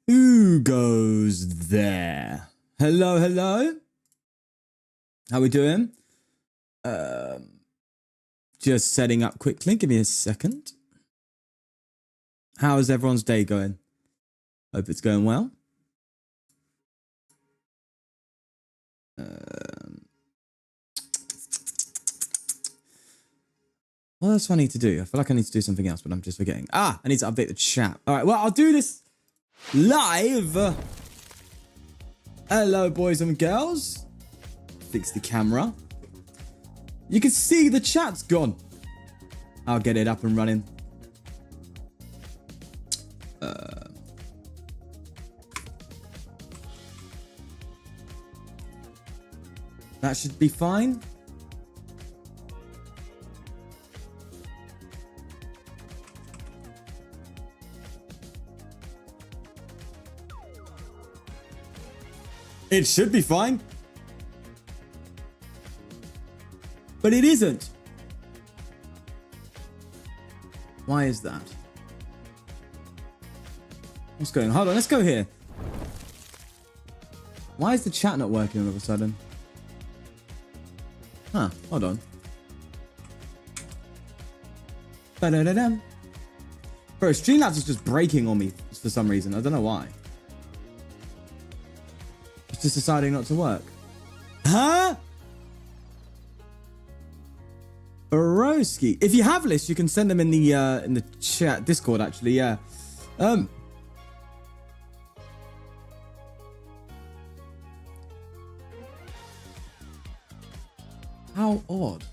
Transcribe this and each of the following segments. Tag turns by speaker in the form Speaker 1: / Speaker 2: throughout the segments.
Speaker 1: Who goes there? Hello, hello. How we doing? Just setting up quickly. Give me a second. How is everyone's day going? Hope it's going well. What else do I need to do? I feel like I need to do something else, but I'm just forgetting. I need to update the chat. All right, well, I'll do this live. Hello, boys and girls. Fix the camera. You can see the chat's gone. I'll get it up and running. That should be fine. It should be fine. But it isn't. Why is that? What's going on? Hold on, let's go here. Why is the chat not working all of a sudden? Huh, hold on. Ba-da-da-dum. Bro, Streamlabs is just breaking on me for some reason. I don't know why. It's just deciding not to work. Huh? Broski. If you have lists, you can send them in the chat, Discord, actually, yeah. How odd.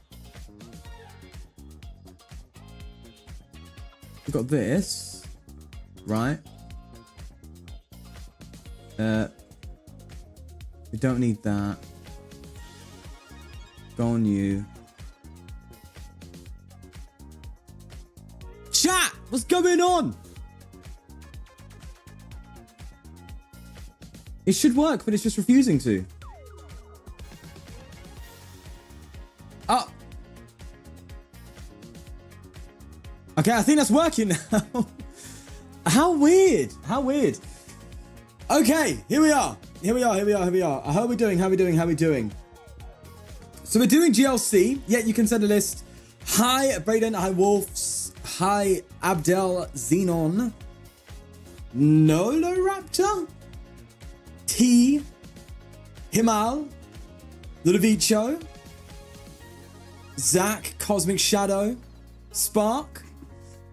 Speaker 1: We've got this, right? We don't need that. Go on you. Chat! What's going on? It should work, but it's just refusing to. Oh. Okay, I think that's working now. How weird. How weird. Okay, here we are. Here we are. How are we doing? How are we doing? So we're doing GLC. Yeah, you can send a list. Hi, Brayden. Hi, Wolves. Hi, Abdel Xenon. Nolo Raptor. T. Himal. Ludovico. Zach, Cosmic Shadow. Spark.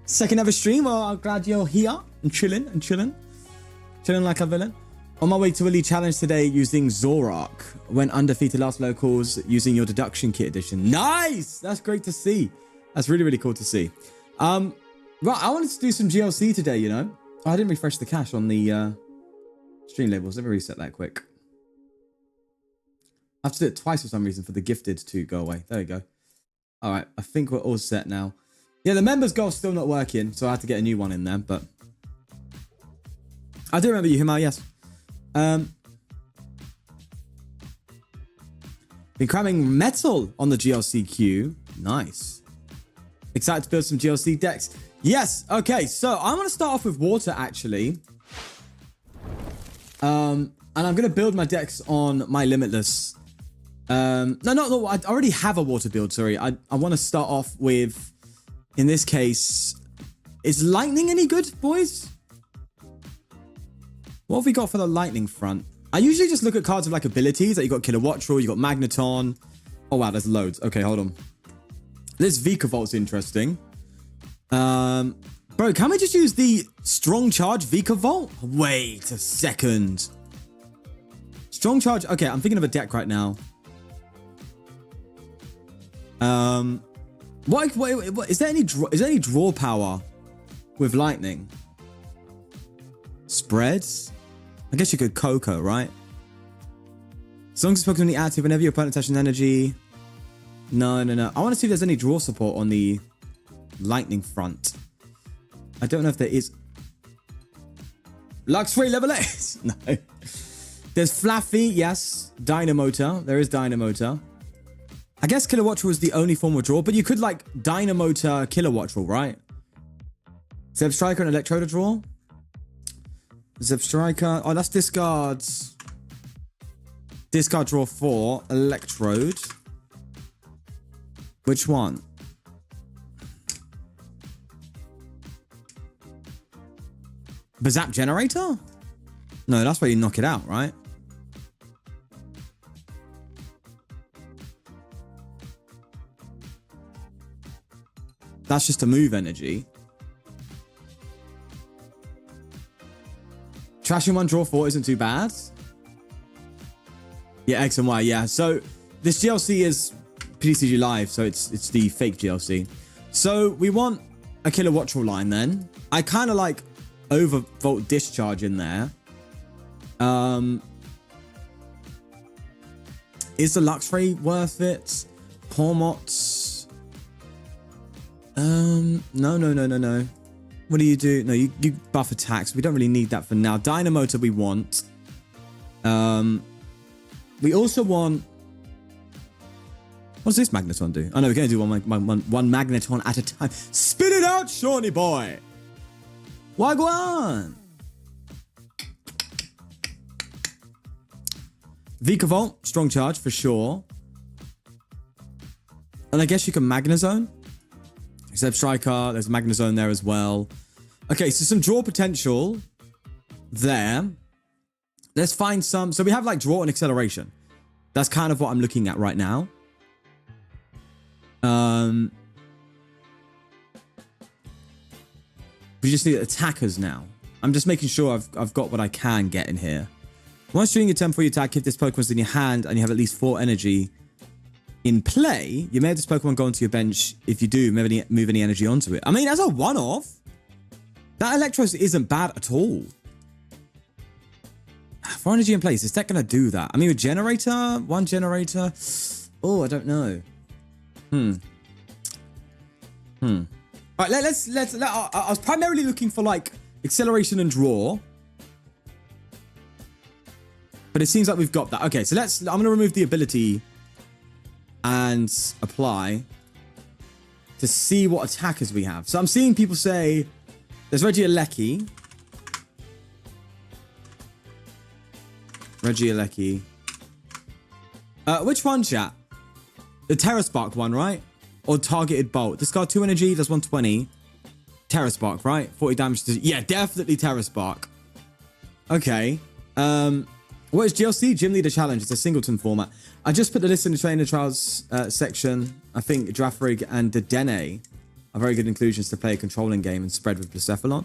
Speaker 1: Second ever stream. Well, I'm glad you're here and chilling. Chilling like a villain. On my way to Elite Challenge today using Zorak. Went undefeated last locals using your deduction kit edition. Nice! That's great to see. That's really, really cool to see. Right, I wanted to do some GLC today, you know. Oh, I didn't refresh the cache on the stream labels. Let me reset that quick. I have to do it twice for some reason for the gifted to go away. There we go. All right, I think we're all set now. Yeah, the members goal's still not working, so I had to get a new one in there, but I do remember you, Himal, yes. Been cramming metal on the GLC queue. Nice. Excited to build some GLC decks. Yes. Okay. So I'm going to start off with water, actually. And I'm going to build my decks on my limitless. No. I already have a water build. Sorry. I want to start off with, in this case, is lightning any good, boys? What have we got for the lightning front? I usually just look at cards of like abilities. Like you got Kilowattrel, you got Magneton. Oh wow, there's loads. Okay, hold on. This Vika-Volt's interesting. Bro, can we just use the strong charge Vika-Volt? Wait a second. Strong charge. Okay, I'm thinking of a deck right now. What is there any draw power with lightning? Spreads? I guess you could Coco, right? As long as it's Pokemon active whenever your opponent touches energy. No. I want to see if there's any draw support on the lightning front. I don't know if there is. Luxray level 8. No. There's Fluffy, yes. Dynamotor. There is Dynamotor. I guess Kilowattrel was the only form of draw, but you could like Dynamotor Kilowattrel, right? Zeb Striker and Electroda draw. Zeb Striker. Oh, that's discards. Discard, draw 4. Electrode. Which one? Bazap Generator? No, that's where you knock it out, right? That's just a move energy. Trashing 1, draw 4 isn't too bad. Yeah, X and Y, yeah. So this GLC is ptcglive, so it's the fake GLC. So we want a killer watchful line then. I kind of like overvolt discharge in there. Is the Luxray worth it? Pormots. No. What do you do? No, you buff attacks. We don't really need that for now. Dynamotor we want. We also want... What does this Magneton do? Oh no, we're going to do one Magneton at a time. Spit it out, Shawnee boy! Wagwan! Vikavolt, strong charge for sure. And I guess you can Magnezone. Except Striker, there's a Magnezone there as well. Okay, so some draw potential there. Let's find some. So we have like draw and acceleration. That's kind of what I'm looking at right now. We just need attackers now. I'm just making sure I've got what I can get in here. Once during your turn for your attack, if this Pokemon's in your hand and you have at least 4 energy in play, you may have this Pokemon go onto your bench. If you do, move any energy onto it. I mean, as a one-off, that Electros isn't bad at all. 4 energy in place, is that going to do that? I mean, a generator, 1 generator. Oh, I don't know. All right, let's. I was primarily looking for like acceleration and draw, but it seems like we've got that. Okay, so I'm going to remove the ability and apply to see what attackers we have. So I'm seeing people say there's Regieleki. Which one, chat? The Terraspark one, right? Or Targeted Bolt. Discard 2 energy, does 120. Terraspark, right? 40 damage to... Yeah, definitely Terraspark. Okay. What is GLC? Gym Leader Challenge. It's a singleton format. I just put the list in the trainer trials section. I think Draftrig and Dedenne are very good inclusions to play a controlling game and spread with Blacephalon.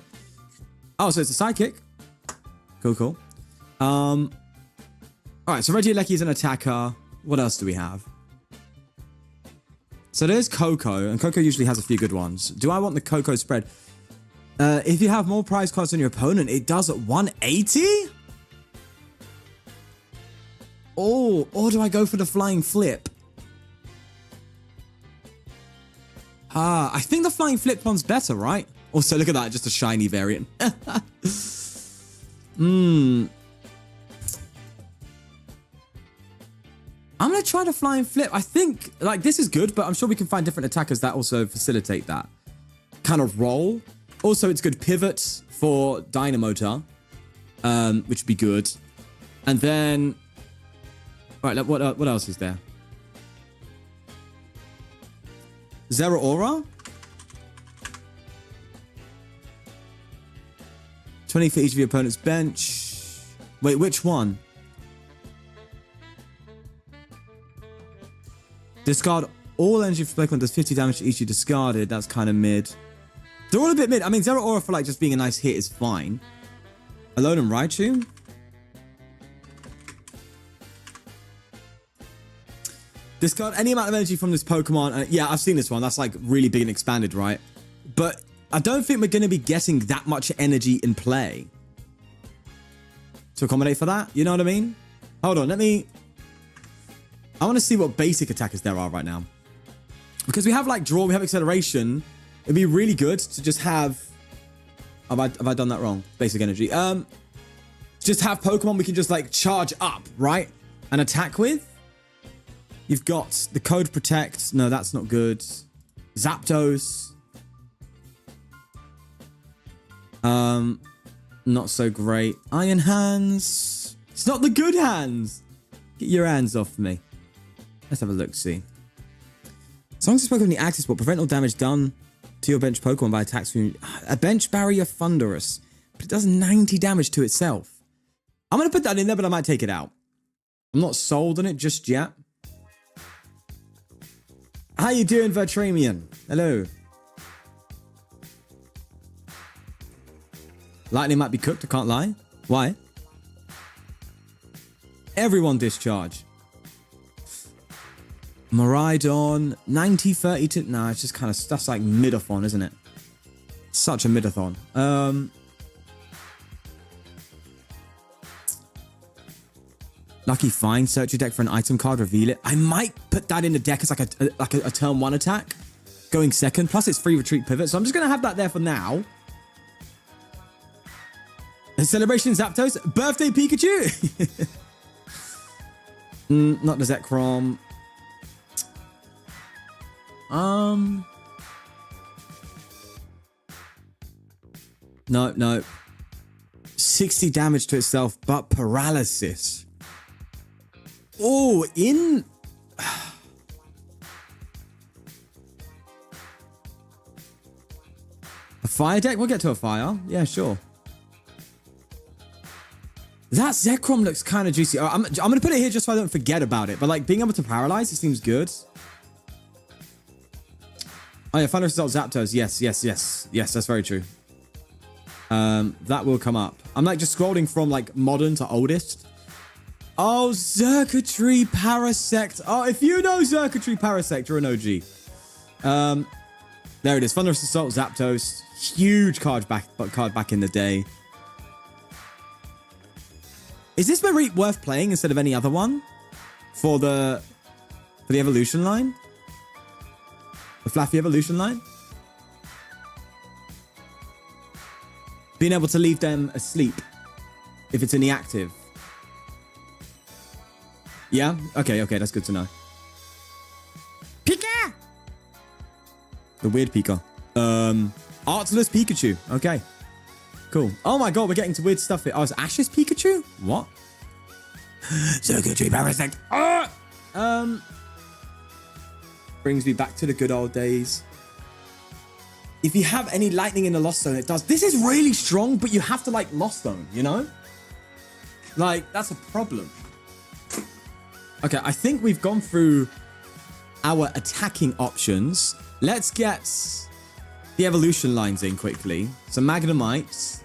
Speaker 1: Oh, so it's a sidekick. Cool. All right, so Regieleki is an attacker. What else do we have? So there's Coco, and Coco usually has a few good ones. Do I want the Coco spread? If you have more prize cards than your opponent, it does at 180? Oh, or do I go for the Flying Flip? I think the Flying Flip one's better, right? Also, look at that, just a shiny variant. I'm going to try the Flying Flip. I think, like, this is good, but I'm sure we can find different attackers that also facilitate that kind of role. Also, it's good pivot for Dynamotor, which would be good. And then... All right, what else is there? Zeraora? 20 for each of your opponent's bench. Wait, which one? Discard all energy for Pokemon, does 50 damage to each you discarded. That's kind of mid. They're all a bit mid. I mean, Zeraora for like just being a nice hit is fine. Alone and Raichu. Discard any amount of energy from this Pokemon. Yeah, I've seen this one. That's like really big and expanded, right? But I don't think we're going to be getting that much energy in play to accommodate for that. You know what I mean? Hold on, I want to see what basic attackers there are right now. Because we have like draw, we have acceleration. It'd be really good to just have... Have I done that wrong? Basic energy. Just have Pokemon we can just like charge up, right? And attack with. You've got the Code Protect. No, that's not good. Zapdos. Not so great. Iron hands. It's not the good hands. Get your hands off me. Let's have a look, see. Songs spoke of the axis will prevent all damage done to your bench Pokemon by attacks from a bench barrier thunderous. But it does 90 damage to itself. I'm going to put that in there, but I might take it out. I'm not sold on it just yet. How you doing, Vertramian? Hello. Lightning might be cooked, I can't lie. Why? Everyone discharge. Miraidon, 90, 30 to... Nah, it's just kind of... Stuff's like mid-a-thon, isn't it? Such a mid-a-thon. Lucky find. Search your deck for an item card, reveal it. I might put that in the deck as like a turn 1 attack. Going second. Plus it's free retreat pivot. So I'm just going to have that there for now. A celebration Zapdos. Birthday Pikachu. Not the Zekrom. No. 60 damage to itself, but paralysis. Oh, in... A fire deck? We'll get to a fire. Yeah, sure. That Zekrom looks kind of juicy. I'm going to put it here just so I don't forget about it. But like being able to paralyze, it seems good. Oh yeah, final result Zapdos. Yes, that's very true. That will come up. I'm like just scrolling from like modern to oldest. Oh, Xurkitree Parasect. Oh, if you know Xurkitree Parasect, you're an OG. There it is. Thunderous Assault Zapdos. Huge card back in the day. Is this worth playing instead of any other one? For the evolution line? The Fluffy evolution line? Being able to leave them asleep if it's in the active. Yeah? Okay, that's good to know. Pika! The weird Pika. Artless Pikachu. Okay. Cool. Oh my god, we're getting to weird stuff here. Oh, it's Ash's Pikachu? What? Xurkitree Parasect. Brings me back to the good old days. If you have any lightning in the Lost Zone, it does. This is really strong, but you have to like Lost Zone, you know? Like, that's a problem. Okay, I think we've gone through our attacking options. Let's get the evolution lines in quickly. So Magnemite.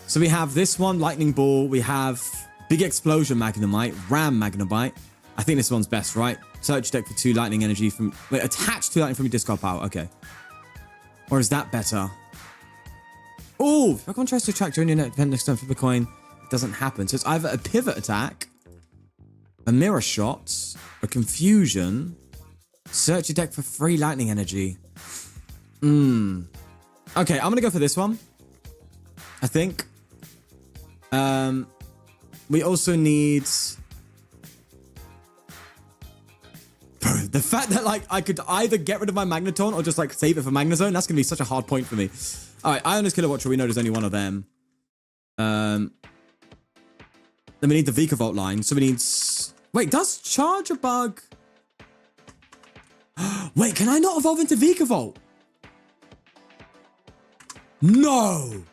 Speaker 1: So we have this one, Lightning Ball. We have Big Explosion Magnemite, Ram Magnemite. I think this one's best, right? Search deck for 2 lightning energy from... Wait, attach 2 lightning from your discard pile. Okay. Or is that better? Oh, if Pokemon tries to attract during your net next turn for the coin, it doesn't happen. So it's either a pivot attack, a mirror shot, a confusion. Search your deck for 3 lightning energy. Okay, I'm gonna go for this one. I think. We also need... Bro, the fact that like I could either get rid of my Magneton or just like save it for Magnezone, that's gonna be such a hard point for me. All right, Ionis Killer Watcher, we know there's only one of them. Then we need the Vikavolt line. So we need... Wait, does Charge a Bug... Wait, can I not evolve into Vikavolt? No!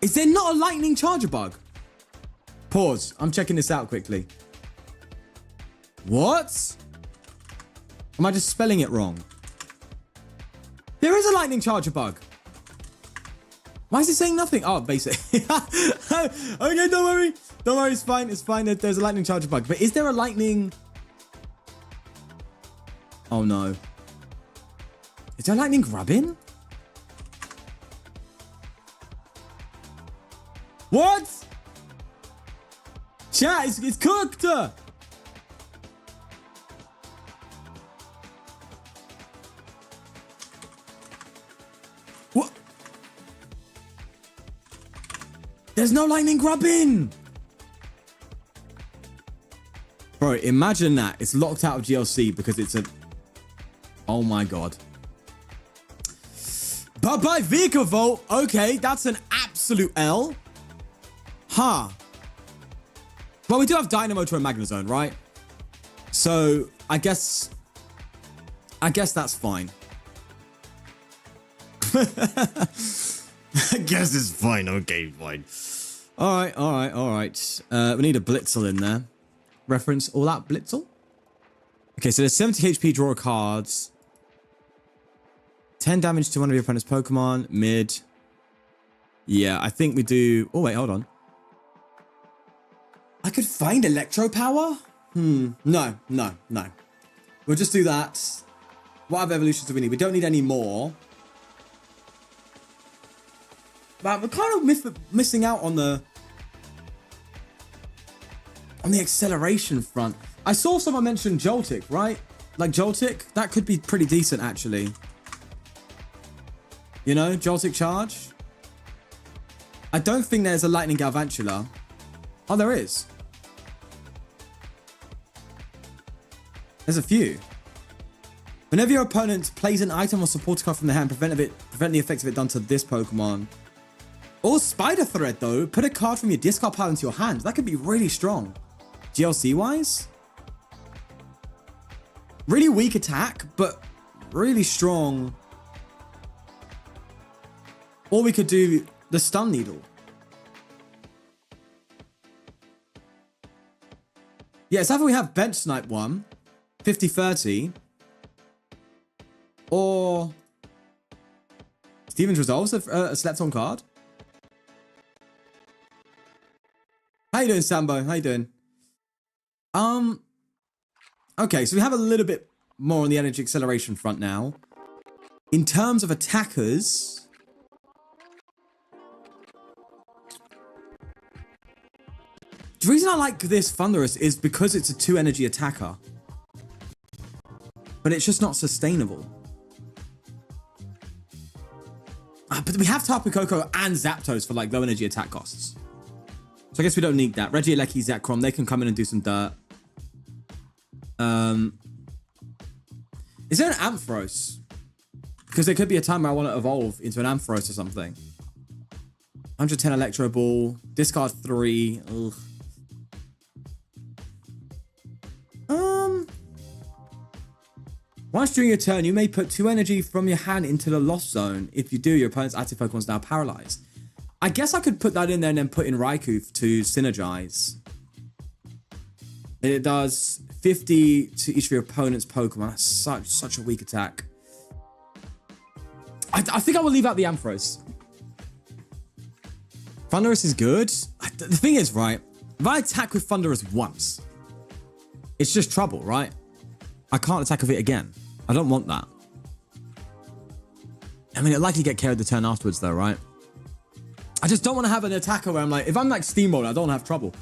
Speaker 1: Is there not a Lightning Charger Bug? Pause. I'm checking this out quickly. What? Am I just spelling it wrong? There is a Lightning Charger Bug. Why is it saying nothing? Oh, basic. Okay, don't worry. Don't worry, it's fine. It's fine. There's a Lightning Charger Bug. But is there a Lightning... Oh, no. Is there a Lightning Grubbin? What? Chat, it's cooked! What? There's no Lightning Grubbin! Bro, imagine that. It's locked out of GLC because it's a... Oh my god. But by vehicle volt, okay, that's an absolute L. Huh. Well, we do have Dynamo to a Magnezone, right? So I guess that's fine. I guess it's fine. Okay, fine. All right. We need a Blitzel in there. Reference all out Blitzel. Okay, so there's 70 HP, draw cards. 10 damage to one of your opponent's Pokemon. Mid. Yeah, I think we do... Oh, wait, hold on. I could find Electro Power? No. We'll just do that. What other evolutions do we need? We don't need any more. But we're kind of missing out on the acceleration front. I saw someone mention Joltik, right? Like Joltik, that could be pretty decent actually. You know, Joltik charge. I don't think there's a Lightning Galvantula. Oh, there is. There's a few. Whenever your opponent plays an item or support card from their hand, prevent the effects of it done to this Pokemon. Or Spider Thread though, put a card from your discard pile into your hand. That could be really strong. GLC wise? Really weak attack, but really strong. Or we could do the Stun Needle. Yeah, it's either we have Bench Snipe one, 50-30, or Steven's Resolves, a slept on card. How you doing, Sambo? How you doing? Okay, so we have a little bit more on the energy acceleration front now. In terms of attackers, the reason I like this Thundurus is because it's a 2 energy attacker. But it's just not sustainable. But we have Tapu Koko and Zapdos for like low energy attack costs. So I guess we don't need that. Regieleki, Zekrom, they can come in and do some dirt. Is there an Ampharos? Because there could be a time where I want to evolve into an Ampharos or something. 110 Electro Ball. Discard 3. Ugh. Once during your turn, you may put 2 energy from your hand into the lost zone. If you do, your opponent's active Pokemon is now paralyzed. I guess I could put that in there and then put in Raikou to synergize. And it does 50 to each of your opponent's Pokemon. That's such a weak attack. I think I will leave out the Ampharos. Thundurus is good. The thing is, right, if I attack with Thundurus once, it's just trouble, right? I can't attack with it again. I don't want that. I mean, it'll likely get KO'd the turn afterwards though, right? I just don't want to have an attacker where I'm like, if I'm like Steamroller, I don't have trouble.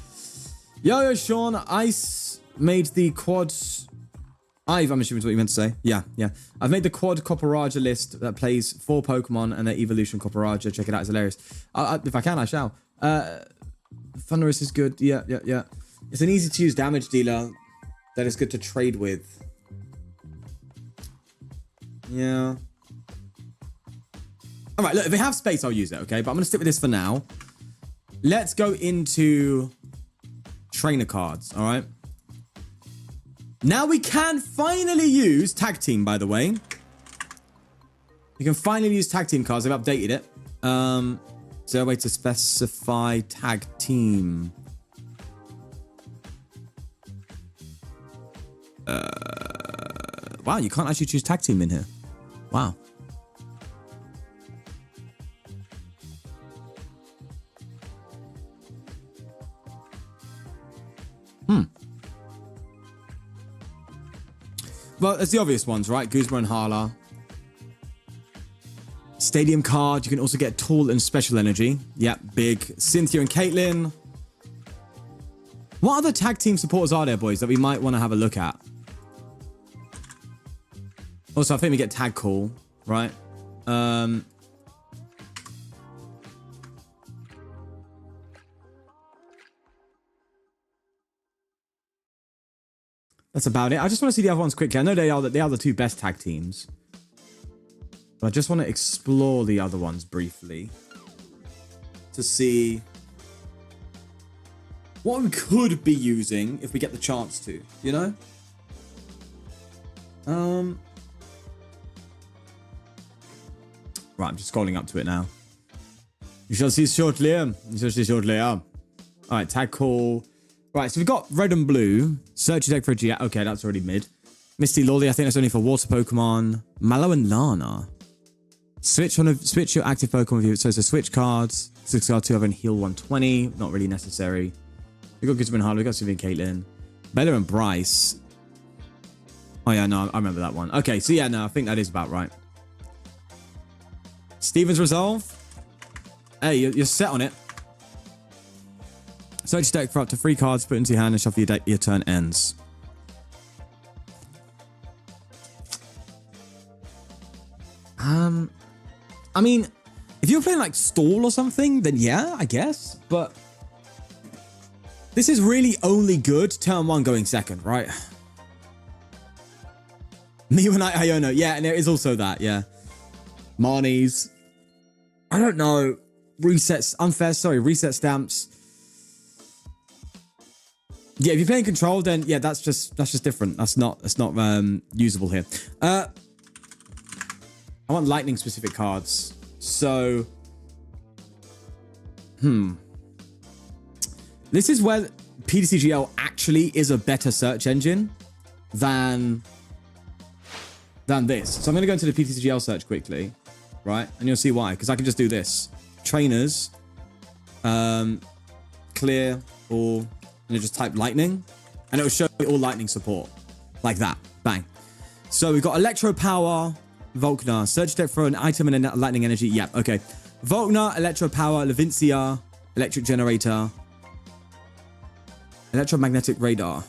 Speaker 1: Yo, Sean, Ice made the quad... I'm assuming is what you meant to say. Yeah. I've made the quad Copperaja list that plays 4 Pokemon and their evolution Copperaja. Check it out, it's hilarious. If I can, I shall. Thundurus is good. Yeah. It's an easy to use damage dealer that is good to trade with. Yeah. All right, look, if we have space, I'll use it, okay? But I'm going to stick with this for now. Let's go into trainer cards, all right? Now we can finally use Tag Team, by the way. You can finally use Tag Team cards. They've updated it. Is there a way to specify Tag Team? Wow, you can't actually choose Tag Team in here. Wow. Well, it's the obvious ones, right? Guzma and Hala. Stadium card. You can also get Tall and Special Energy. Yep, big. Cynthia and Caitlyn. What other tag team supporters are there, boys, that we might want to have a look at? Also, I think we get Tag Call, right? That's about it. I just want to see the other ones quickly. I know they are the 2 best tag teams. But I just want to explore the other ones briefly to see what we could be using if we get the chance to, you know? Right, I'm just scrolling up to it now. You shall see shortly. You shall see shortly. All right, tag call. Right, so we've got red and blue. Search your deck for a G. Okay, that's already mid. Misty Lolly, I think that's only for water Pokemon. Mallow and Lana. Switch your active Pokemon view. So it's a switch cards. 6 card 2 over and heal 120. Not really necessary. We got Guzman Harlow. We got Sylvie and Caitlin. Bella and Bryce. Oh yeah, no, I remember that one. Okay, so yeah, no, I think that is about right. Steven's Resolve. Hey, you're set on it. Search your deck for up to 3 cards, put into your hand and shuffle your deck. Your turn ends. I mean, if you're playing like Stall or something, then yeah, I guess. But this is really only good turn 1 going second, right? Me when Iono. Yeah, and there is also that, yeah. Marnie's. I don't know. Resets. Unfair, sorry. Reset stamps. Yeah, if you're playing control, then yeah, that's just different. That's not usable here. I want lightning specific cards. So, this is where ptcgl actually is a better search engine than this. So I'm going to go into the ptcgl search quickly, right? And you'll see why. Because I can just do this. Trainers, clear, or, and you just type lightning. And it will show me all lightning support. Like that. Bang. So we've got Electro Power, Volkner. Search deck for an item and a lightning energy. Yeah, okay. Volkner, Electro Power, Levincia, Electric Generator, Electromagnetic Radar.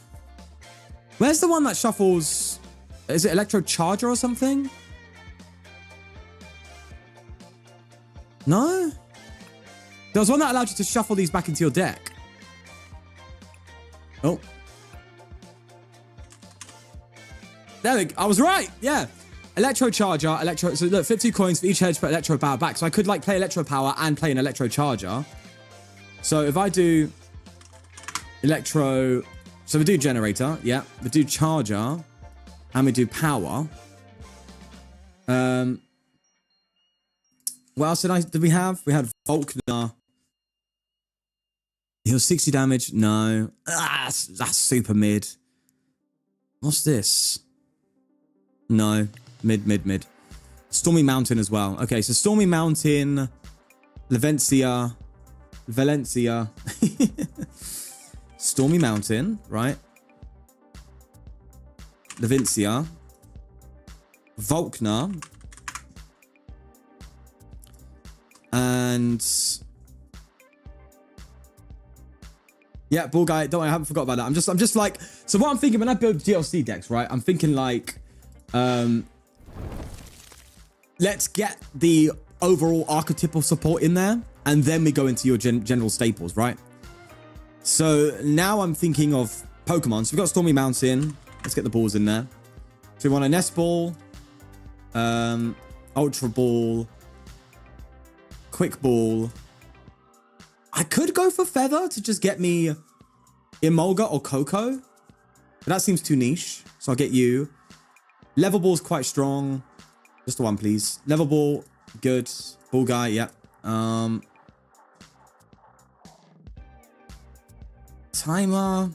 Speaker 1: Where's the one that shuffles? Is it Electro Charger or something? No? There was one that allowed you to shuffle these back into your deck. Oh. There we go. I was right. Yeah. Electro Charger, Electro. So look, 50 coins for each hedge, put Electro Power back. So I could like play Electro Power and play an Electro Charger. So if I do Electro, so we do Generator, yeah. We do Charger, and we do Power. What else did we have? We had Volkner. Heal 60 damage. No. That's super mid. What's this? No. Mid. Stormy Mountain as well. Okay, so Stormy Mountain, Valencia. Stormy Mountain, right? Levincia. Volkner. And yeah, Ball Guy. Don't worry, I haven't forgot about that. I'm just like, so what I'm thinking when I build GLC decks, right? I'm thinking like, let's get the overall archetypal support in there, and then we go into your general staples, right? So now I'm thinking of Pokemon. So we've got Stormy Mountain. Let's get the balls in there. So we want a Nest Ball, Ultra Ball, Quick Ball. I could go for Feather to just get me Emolga or Coco, but that seems too niche. So I'll get you. Level Ball's quite strong. Just the one, please. Level Ball, good. Ball Guy, yeah. Timer.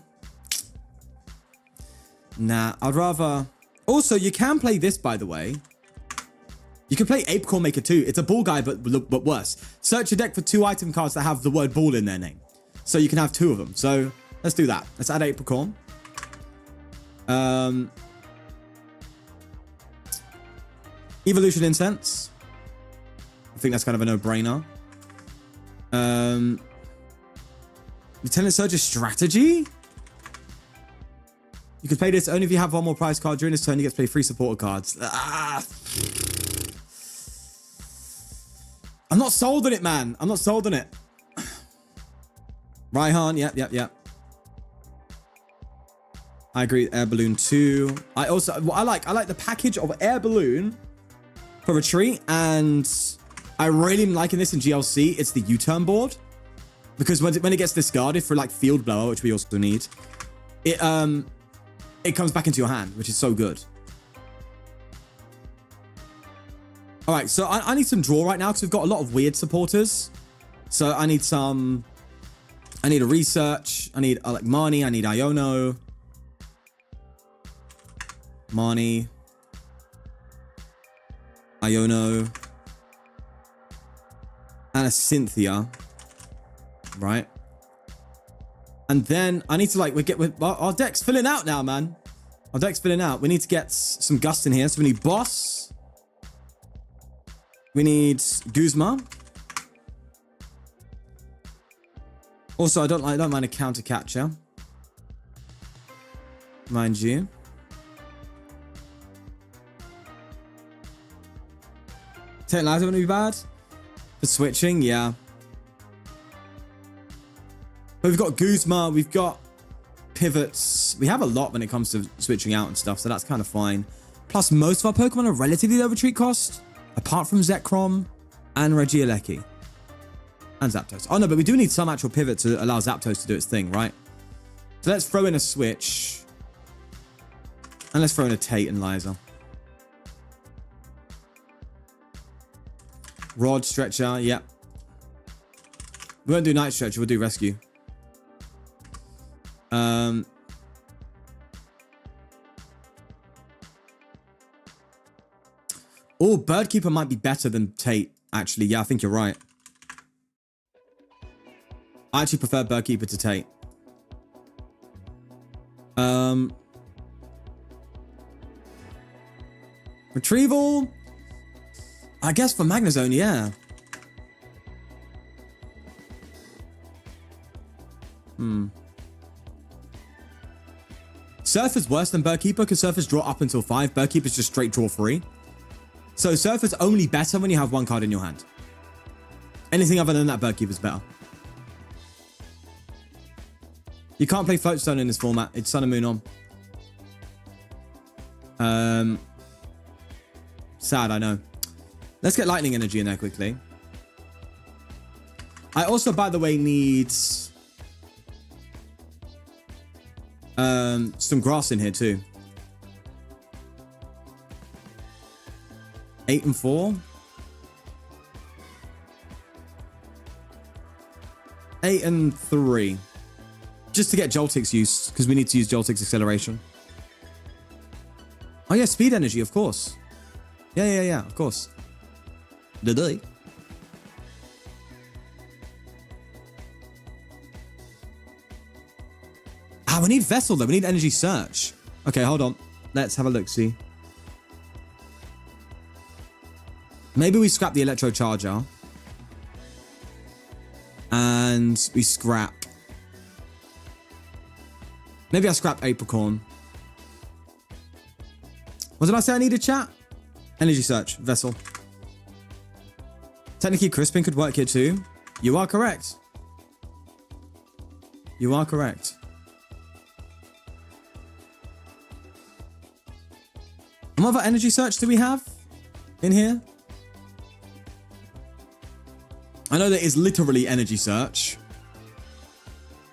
Speaker 1: Nah, I'd rather... Also, you can play this, by the way. You can play Apecorn Maker too. It's a ball guy, but worse. Search your deck for 2 item cards that have the word ball in their name. So you can have 2 of them. So let's do that. Let's add Apecorn. Evolution Incense. I think that's kind of a no-brainer. Lieutenant Surge's Strategy. You can play this only if you have 1 more prize card. During this turn, you get to play 3 supporter cards. I'm not sold on it, man. I'm not sold on it. Raihan, yep. I agree. Air Balloon 2. I like the package of Air Balloon for retreat, and I really am liking this in GLC. It's the U-turn board, because when it gets discarded for like field blower, which we also need, it comes back into your hand, which is so good. All right, so I need some draw right now because we've got a lot of weird supporters. So I need a research. I need like Marnie. I need Iono. Marnie. Iono. And a Cynthia. Right. And then I need to like, our deck's filling out now, man. Our deck's filling out. We need to get some Gust in here. So we need Boss. We need Guzma. Also, I don't mind a counter catcher. Mind you. Tcglive wouldn't be bad. For switching, yeah. But we've got Guzma, we've got pivots. We have a lot when it comes to switching out and stuff, so that's kind of fine. Plus, most of our Pokemon are relatively low retreat cost, apart from Zekrom and Regieleki. And Zapdos. Oh no, but we do need some actual pivot to allow Zapdos to do its thing, right? So let's throw in a switch. And let's throw in a Tate and Liza. Rod, Stretcher, yep. We won't do Night Stretcher, we'll do Rescue. Oh, Birdkeeper might be better than Tate, actually. Yeah, I think you're right. I actually prefer Birdkeeper to Tate. Retrieval. I guess for Magnezone, yeah. Surf is worse than Birdkeeper because Surfers draw up until 5. Birdkeeper's just straight draw 3. So Surfer's only better when you have 1 card in your hand. Anything other than that, Birdkeeper's better. You can't play Floatstone in this format. It's Sun and Moon on. Sad, I know. Let's get Lightning Energy in there quickly. I also, by the way, need some grass in here too. 8 and 4. 8 and 3. Just to get Joltik's use, because we need to use Joltik's acceleration. Oh yeah, speed energy, of course. Yeah, of course. Did Ah, we need Vessel though. We need Energy Search. Okay, hold on. Let's have a look, see. Maybe we scrap the Electro Charger. And we scrap. Maybe I scrap Apricorn. What did I say I needed, chat? Energy Search, Vessel. Technically, Crispin could work here too. You are correct. You are correct. And what other Energy Search do we have in here? I know there is literally Energy Search.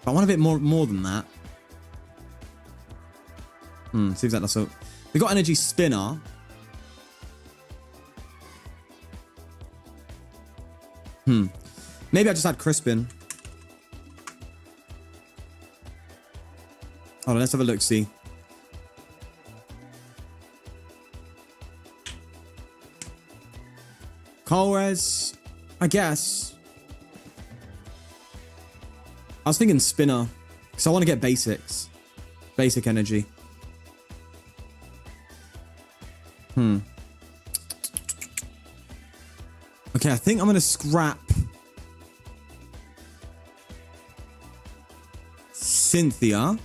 Speaker 1: But I want a bit more than that. Seems like that's so. We got Energy Spinner. Maybe I just had Crispin. Hold on, let's have a look, see. Colress, I guess. I was thinking Spinner, because I want to get basics. Basic energy. Okay, I think I'm going to scrap Cynthia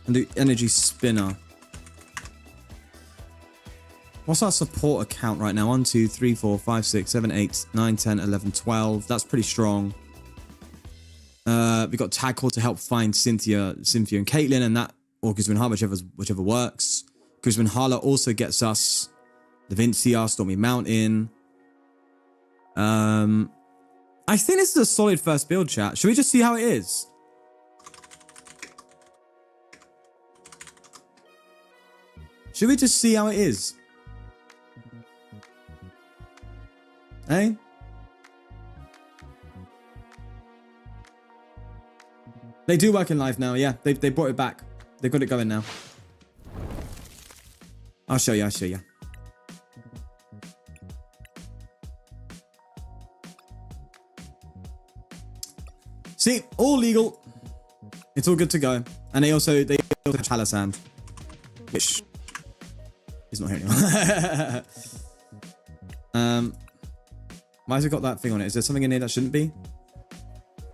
Speaker 1: and do Energy Spinner. What's our support account right now? 1, 2, 3, 4, 5, 6, 7, 8, 9, 10, 11, 12. That's pretty strong. We've got Tag Call to help find Cynthia and Caitlyn, and that, or Guzman Hala, whichever works. Guzman Hala also gets us Da Vinci, Stormy Mountain. I think this is a solid first build, chat. Should we just see how it is? Should we just see how it is? Hey? They do work in live now, yeah. They brought it back. They've got it going now. I'll show you, I'll show you. See, all legal. It's all good to go. And they also have Palisand, which is not here anymore. Why has it got that thing on it? Is there something in here that shouldn't be?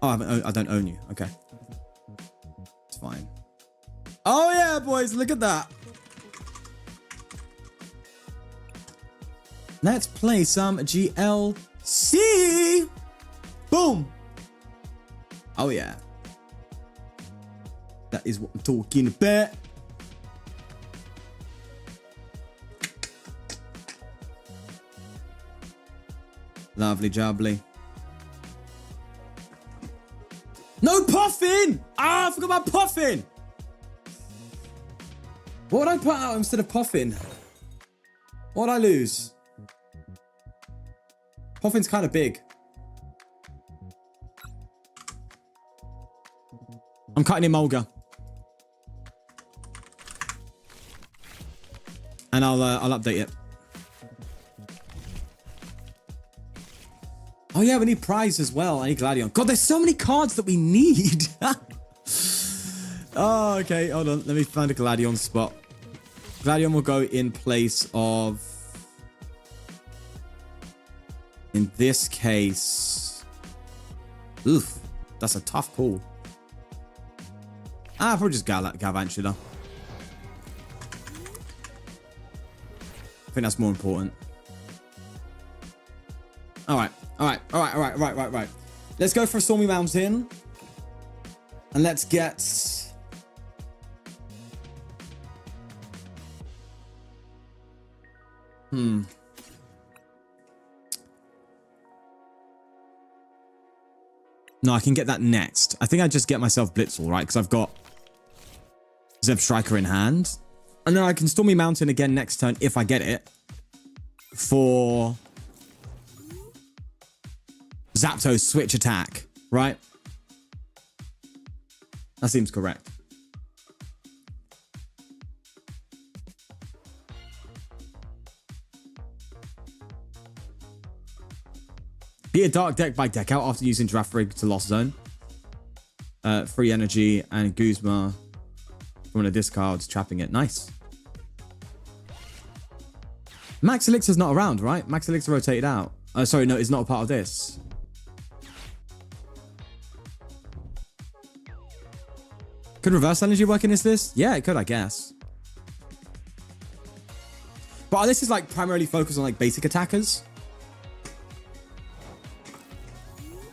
Speaker 1: Oh, I don't own you. Okay. It's fine. Oh yeah, boys, look at that. Let's play some GLC. Boom. Oh yeah. That is what I'm talking about. Lovely jubbly. No puffin! Ah, I forgot about puffin! What would I put out instead of puffin? What would I lose? Puffin's kind of big. I'm cutting Emolga. And I'll update it. Oh yeah, we need prize as well. I need Gladion. God, there's so many cards that we need. Oh, okay. Hold on. Let me find a Gladion spot. Gladion will go in place of... In this case... Oof. That's a tough call. Ah, probably just Galvantula. I think that's more important. Alright. Right. Let's go for a Stormy Mountain. And let's get... No, I can get that next. I think I just get myself Blitzel, right? Because I've got Zeb Striker in hand. And then I can Stormy Mountain again next turn if I get it. For... Zapdos switch attack, right? That seems correct. Beat a dark deck by deck out after using Draft Rig to Lost Zone. Free energy and Guzma from one of the discards, trapping it. Nice. Max Elixir's not around, right? Max Elixir rotated out. Sorry, no, it's not a part of this. Could reverse energy work in this list? Yeah, it could, I guess. But this is like primarily focused on like basic attackers.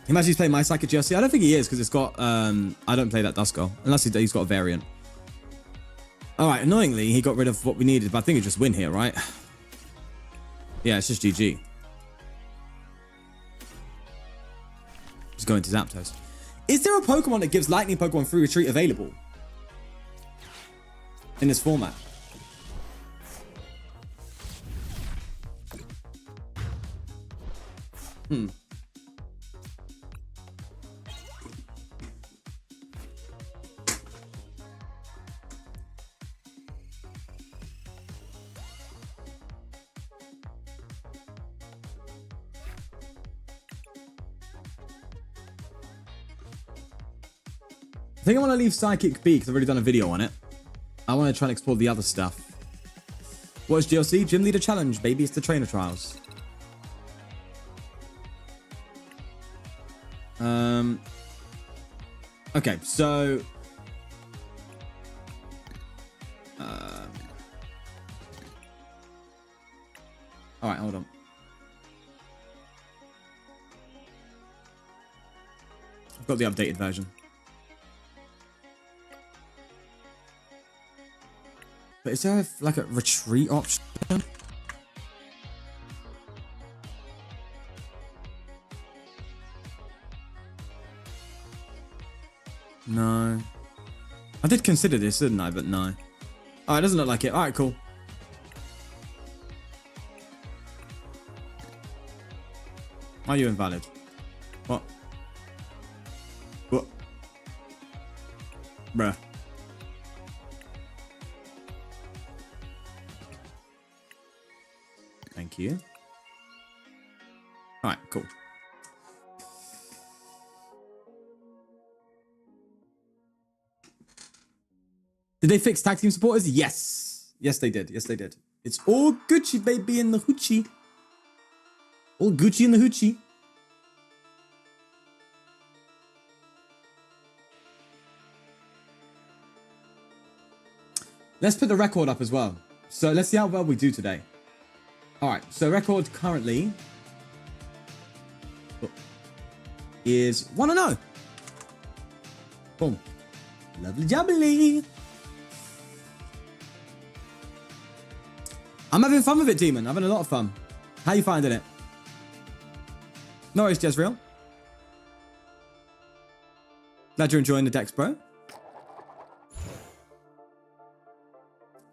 Speaker 1: Imagine he's playing my Psychic GLC. I don't think he is because it's got... I don't play that Duskull. Unless he's got a variant. Alright, annoyingly, he got rid of what we needed. But I think he just win here, right? Yeah, it's just GG. Just going to Zapdos. Is there a Pokemon that gives Lightning Pokemon free retreat available? In this format? I think I want to leave Psychic B because I've already done a video on it. I want to try and explore the other stuff. What is GLC? Gym Leader Challenge, baby. It's the trainer trials. Okay, so... Alright, hold on. I've got the updated version. But is there like a retreat option? did consider this, didn't I? But no. Oh, it doesn't look like it. All right, cool. Why are you invalid? What? What? Bruh. Thank you. All right, cool. Did they fix tag team supporters? Yes. Yes, they did. Yes, they did. It's all Gucci, baby, in the hoochie. All Gucci in the hoochie. Let's put the record up as well. So let's see how well we do today. All right. So record currently is 1-0. Boom. Lovely jubbly. I'm having fun with it, Demon. I'm having a lot of fun. How you finding it? No worries, Jezreel. Glad you're enjoying the decks, bro.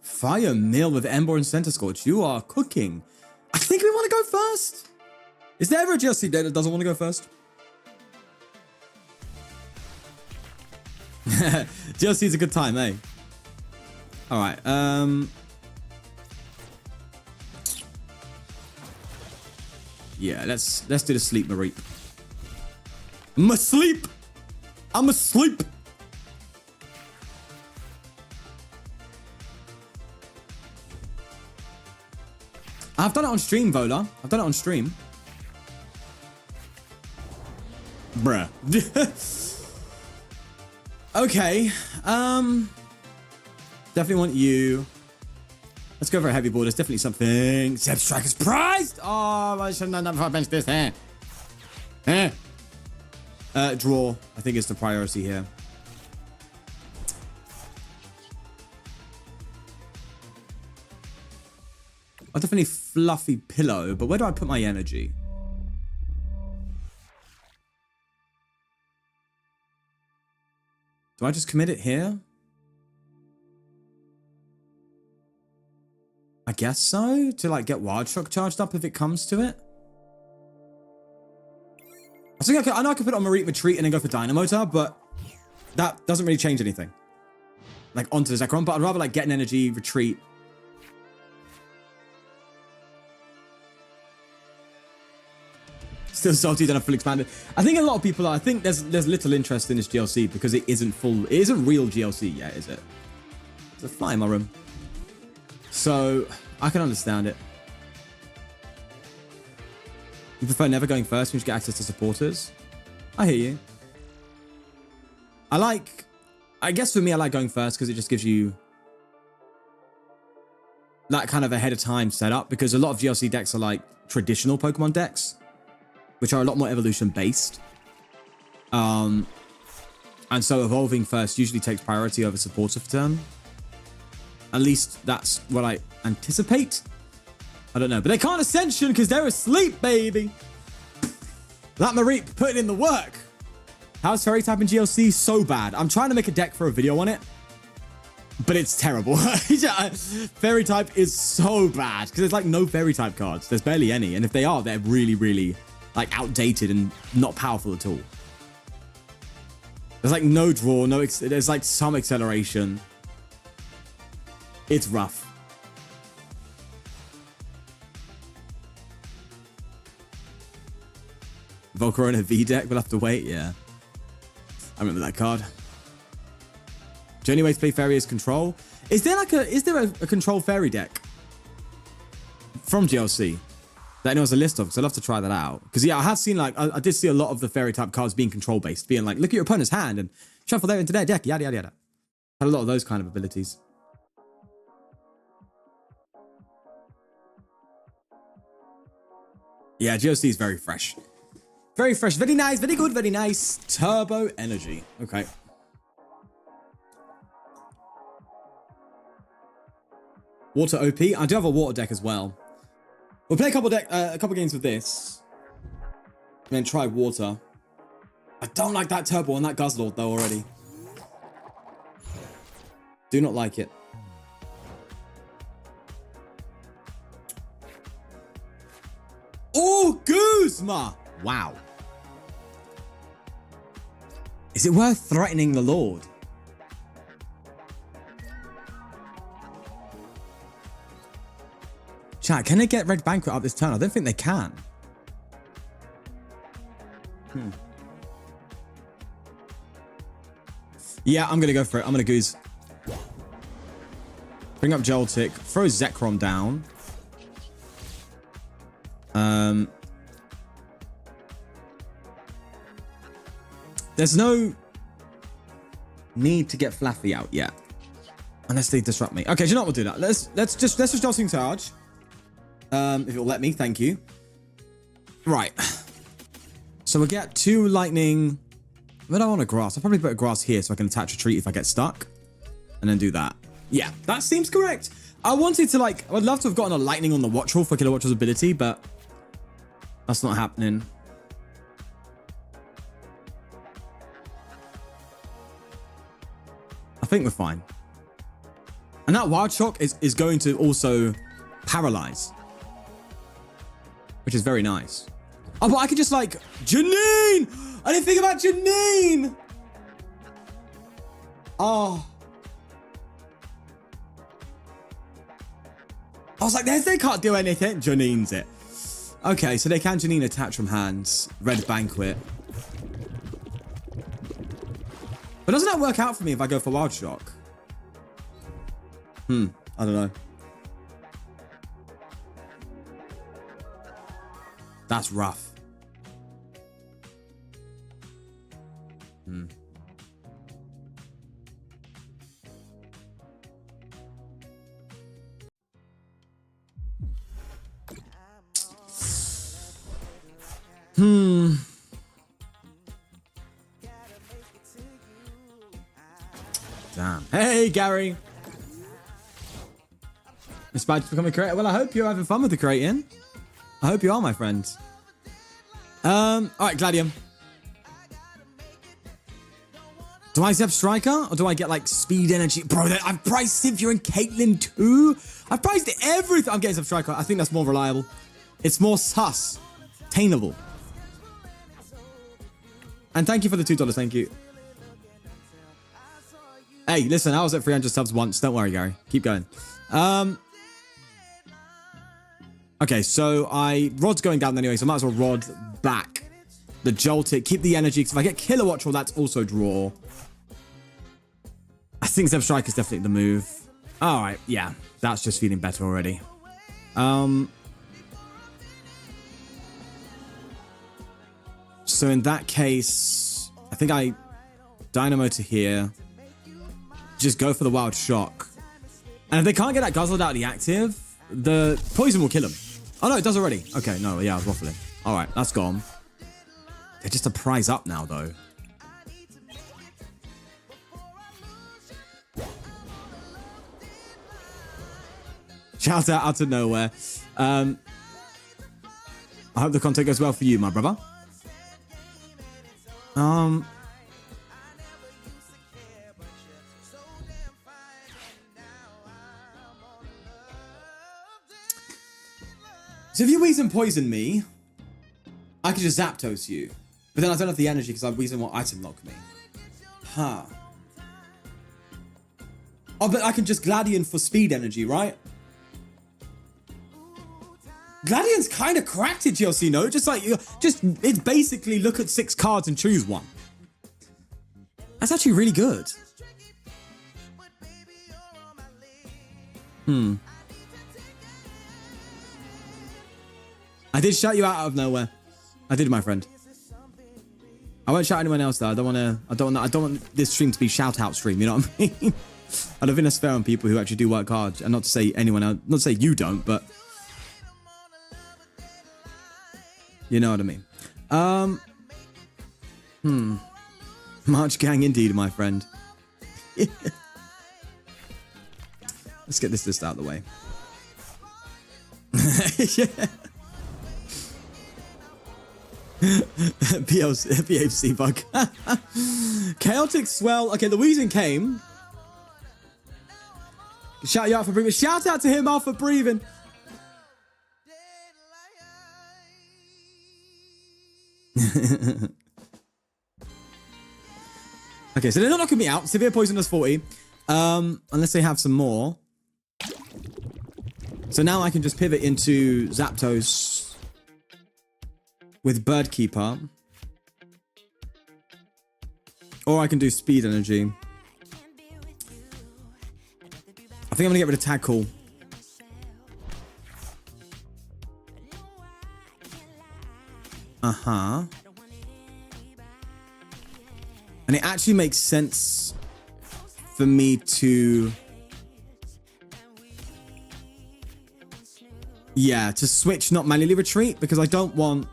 Speaker 1: Fire Mill with Ember and Center Scorch. You are cooking. I think we want to go first. Is there ever a GLC deck that doesn't want to go first? GLC is a good time, eh? All right. Yeah, let's do the sleep Mareep. I'm asleep. I'm asleep. I've done it on stream, Vola. I've done it on stream. Bruh. Okay. Definitely want you. Let's go for a heavy ball. There's definitely something. Zeb Striker's prized. Oh, I shouldn't have done before I benched this. Draw, I think, is the priority here. I'll definitely fluffy pillow, but where do I put my energy? Do I just commit it here? I guess so, to like get Wild Shock charged up if it comes to it. I know I could put it on Mareep Retreat and then go for Dynamotor, but that doesn't really change anything. Like onto the Zekrom, but I'd rather like get an energy, retreat. Still salty than a full expanded. I think a lot of people are. I think there's little interest in this GLC because it isn't full. It isn't real GLC yet, is it? There's a fly in my room. So I can understand it. You prefer never going first when you get access to supporters? I hear you. I guess for me, I like going first because it just gives you that kind of ahead of time setup, because a lot of GLC decks are like traditional Pokemon decks, which are a lot more evolution based. And so evolving first usually takes priority over supporter for turn. At least that's what I anticipate. I don't know, but they can't Ascension because they're asleep, baby. That Mareep putting in the work. How's Fairy type in GLC? So bad. I'm trying to make a deck for a video on it, but it's terrible. Fairy type is so bad because there's like no Fairy type cards. There's barely any, and if they are, they're really, really like outdated and not powerful at all. There's like no draw, there's like some acceleration. It's rough. Volcarona V deck, we'll have to wait, yeah. I remember that card. The only way to play Fairy is control. Is there a control Fairy deck from GLC that anyone's a list of? Because I'd love to try that out. Because yeah, I have seen like, I did see a lot of the Fairy type cards being control based, being like, look at your opponent's hand and shuffle that into their deck, yada, yada, yada. Had a lot of those kind of abilities. Yeah, GLC is very fresh. Very fresh, very nice, very good, very nice. Turbo energy. Okay. Water OP. I do have a water deck as well. We'll play a couple games with this, and then try water. I don't like that turbo on that Guzzlord though already. Do not like it. Oh, Guzma! Wow. Is it worth threatening the Lord? Chat, can they get Red Banquet up this turn? I don't think they can. Yeah, I'm going to go for it. I'm going to Goose. Bring up Joltik. Throw Zekrom down. There's no need to get Fluffy out yet. Unless they disrupt me. Okay, do you know what, we'll do that. Let's just Jolting Charge. If it'll let me, thank you. Right. So we'll get 2 lightning. But I want a grass. I'll probably put a grass here so I can attach a treat if I get stuck. And then do that. Yeah, that seems correct. I wanted to I would love to have gotten a lightning on the Watchful for Killer Watchful's ability, but that's not happening. I think we're fine. And that Wild Shock is going to also paralyze. Which is very nice. Oh, but I could just Janine! I didn't think about Janine! Oh. I was like, they can't do anything. Janine's it. Okay, so they can Janine attach from hands. Red Banquet. But doesn't that work out for me if I go for Wild Shock? I don't know. That's rough. Damn. Hey, Gary. Inspired to become a creator? Well, I hope you're having fun with the creating. I hope you are, my friend. All right, Gladium. Do I Zeb Striker or do I get speed energy? Bro, I've priced Cynthia and Caitlyn too. I've priced everything. I'm getting Zeb Striker. I think that's more reliable. It's more sus. Tainable. And thank you for the $2. Thank you. Hey, listen, I was at 300 subs once. Don't worry, Gary. Keep going. Okay, so Rod's going down anyway, so I might as well Rod back. The Joltik. Keep the energy, because if I get Killer Watch, well, that's also draw. I think Zeb Strike is definitely the move. All right, yeah. That's just feeling better already. So in that case, I think I Dynamo to here. Just go for the Wild Shock. And if they can't get that Guzzled out of the active, the poison will kill him. Oh, no, it does already. Okay, no, yeah, I was waffling. All right, that's gone. They're just a prize up now, though. Shout out of nowhere. I hope the content goes well for you, my brother. So if you Weezing poison me, I could just Zapdos you. But then I don't have the energy because Weezing will item lock me. Huh. Oh, but I can just Gladion for speed energy, right? Gladion's kind of cracked at GLC, no? It's basically look at 6 cards and choose one. That's actually really good. I did shout you out of nowhere. I did, my friend. I won't shout anyone else though. I don't want this stream to be shout out stream, you know what I mean? I don't think that's fair on people who actually do work hard. And not to say anyone else, not to say you don't, but you know what I mean. March gang indeed, my friend. Let's get this list out of the way. Yeah. PFC bug. Chaotic Swell. Okay, the Weezing came. Shout you out for breathing. Shout out to him out for breathing. Okay, so they're not knocking me out. Severe poison does 40. Unless they have some more. So now I can just pivot into Zapdos with Bird Keeper. Or I can do Speed Energy. I think I'm gonna get rid of Tag Call. Uh-huh. And it actually makes sense for me to... Yeah, to switch, not manually retreat, because I don't want...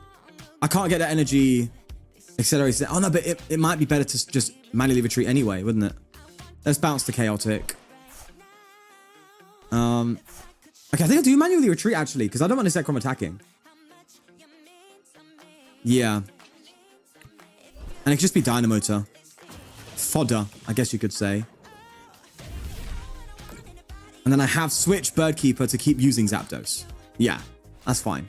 Speaker 1: I can't get that energy accelerated. Oh no, but it might be better to just manually retreat anyway, wouldn't it? Let's bounce to Chaotic. Okay, I think I'll do manually retreat actually, because I don't want to Zekrom attacking. Yeah. And it could just be Dynamotor. Fodder, I guess you could say. And then I have switched Bird Keeper to keep using Zapdos. Yeah, that's fine.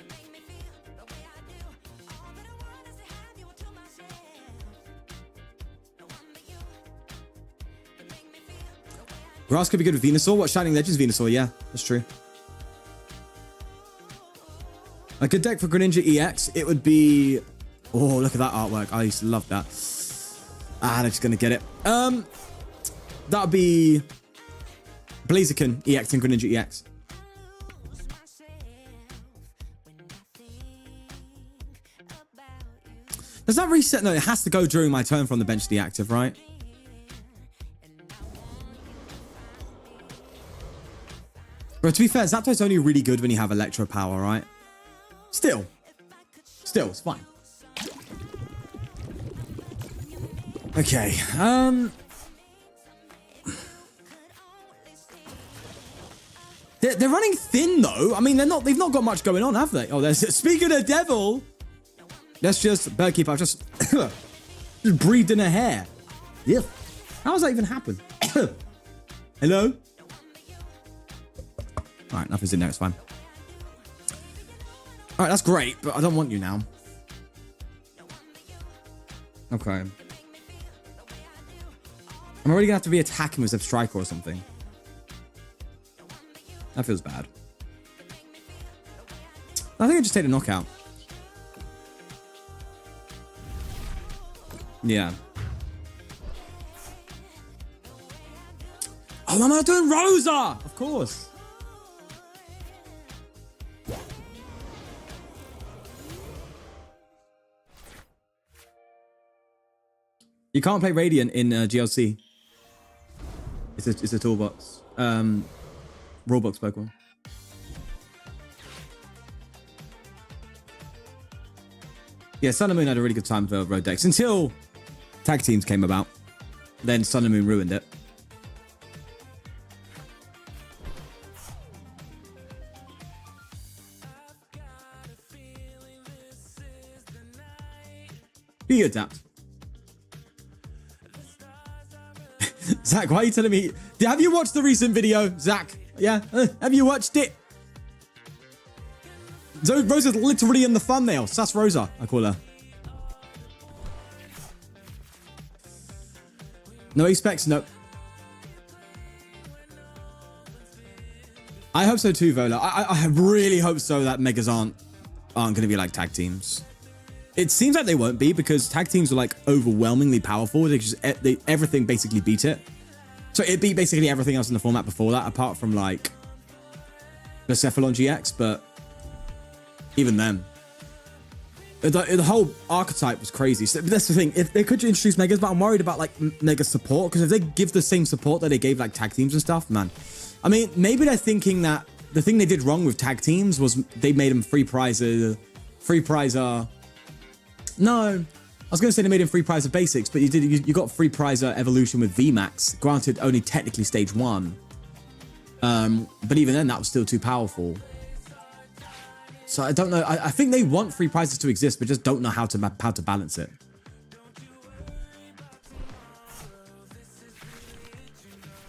Speaker 1: Grass could be good with Venusaur. What, Shining Legends Venusaur? Yeah, that's true. A good deck for Greninja EX, it would be... Oh, look at that artwork. I used to love that. Ah, they're just going to get it. That would be... Blaziken EX and Greninja EX. Does that reset? No, it has to go during my turn from the bench to the active, right? But to be fair, Zapdos only really good when you have Electro Power, right? Still, it's fine. Okay, They're running thin though. I mean, they've not got much going on, have they? Oh, there's speaking of devil. That's just Bird Keeper. I've just breathed in her hair. Yeah. How does that even happen? Hello? All right, nothing's in there. It's fine. All right, that's great, but I don't want you now. Okay. I'm already gonna have to be attacking with Zebstrika or something. That feels bad. I think I just take the knockout. Yeah. Oh, am I doing Rosa? Of course. You can't play Radiant in GLC. It's a toolbox. Rulebox Pokemon. Yeah, Sun and Moon had a really good time for road decks until tag teams came about. Then Sun and Moon ruined it. You adapt. Zach, why are you telling me? Have you watched the recent video, Zach? Yeah? Have you watched it? Rosa's literally in the thumbnail. Sass Rosa, I call her. No expects, no. I hope so too, Vola. I really hope so that Megas aren't going to be like tag teams. It seems like they won't be because tag teams are like overwhelmingly powerful. Everything basically beat it. So it beat basically everything else in the format before that, apart from like the Cephalon GX, but even then. The whole archetype was crazy. So that's the thing. If they could introduce Megas, but I'm worried about like Mega support, because if they give the same support that they gave like tag teams and stuff, man. I mean, maybe they're thinking that the thing they did wrong with tag teams was they made them free prizer. No, I was going to say they made him free prizer basics, but you got free prizer evolution with VMAX. Granted, only technically stage 1. But even then, that was still too powerful. So I don't know. I think they want free prizes to exist, but just don't know how to balance it.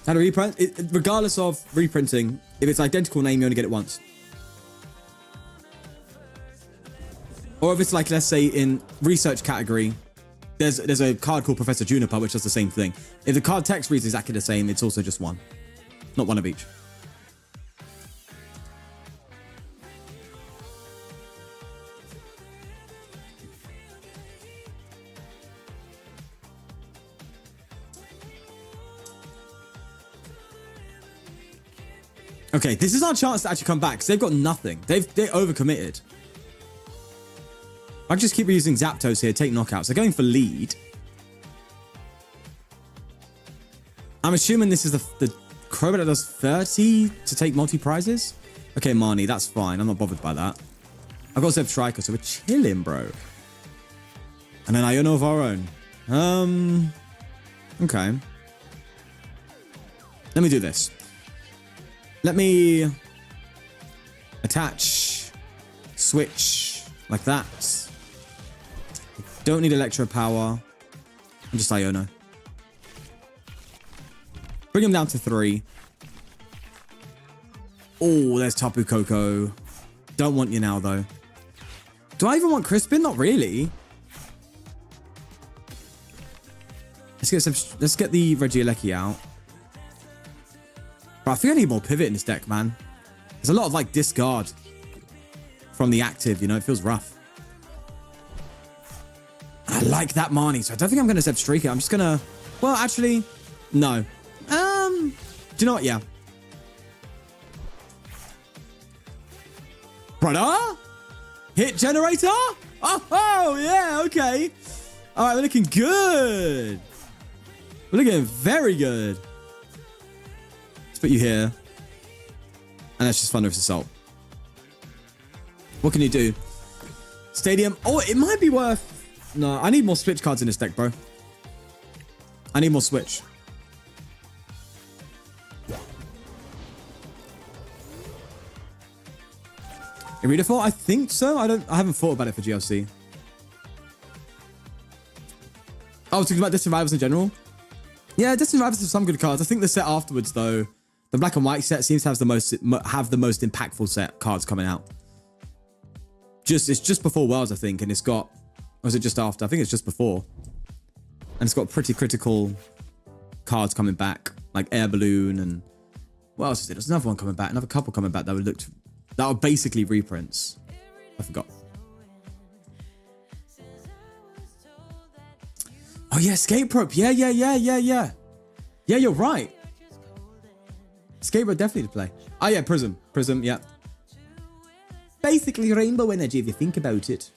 Speaker 1: How to reprint? Regardless of reprinting, if it's identical name, you only get it once. Or if it's like, let's say in research category, there's a card called Professor Juniper, which does the same thing. If the card text reads exactly the same, it's also just one. Not one of each. Okay, this is our chance to actually come back because they've got nothing. They're overcommitted. I can just keep using Zapdos here, take knockouts. They're going for lead. I'm assuming this is the Crobat that does 30 to take multi-prizes. Okay, Marnie, that's fine. I'm not bothered by that. I've got Zeb Striker, so we're chilling, bro. And then Iono of our own. Okay. Let me do this. Let me attach, switch like that. Don't need Electro Power. I'm just Iono. Bring him down to 3. Oh, there's Tapu Koko. Don't want you now, though. Do I even want Crispin? Not really. Let's get the Regieleki out. But I think I need more pivot in this deck, man. There's a lot of like discard from the active, you know, it feels rough. I like that Marnie, so I don't think I'm going to Zeb Streak it. I'm just going to, well, actually, no. Do you know what? Yeah. Brother? Hit generator? Oh, yeah, okay. All right, we're looking good. We're looking very good. Let's put you here. And that's just Thunderous Assault. What can you do? Stadium. Oh, it might be worth... No, I need more Switch cards in this deck, bro. I need more Switch. Irida Fort? I think so. I haven't thought about it for GLC. Oh, talking about Distant Rivals in general? Yeah, Distant Rivals have some good cards. I think the set afterwards, though, the black and white set seems to have the most impactful set cards coming out. It's just before Worlds, I think, and it's got, or was it just after? I think it's just before. And it's got pretty critical cards coming back, like Air Balloon and what else is it? There's another one coming back, another couple coming back that were basically reprints. I forgot. Oh yeah, Escape Rope. Yeah. Yeah, you're right. Escape Rope definitely to play. Oh yeah, Prism, yeah. Basically Rainbow Energy if you think about it.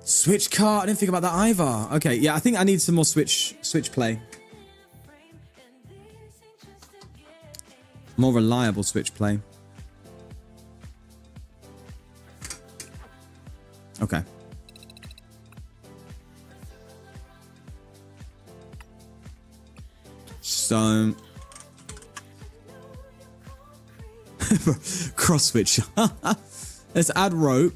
Speaker 1: Switch card. I didn't think about that either. Okay, yeah, I think I need some more Switch play. More reliable Switch play. Okay. So cross switch. Let's add rope.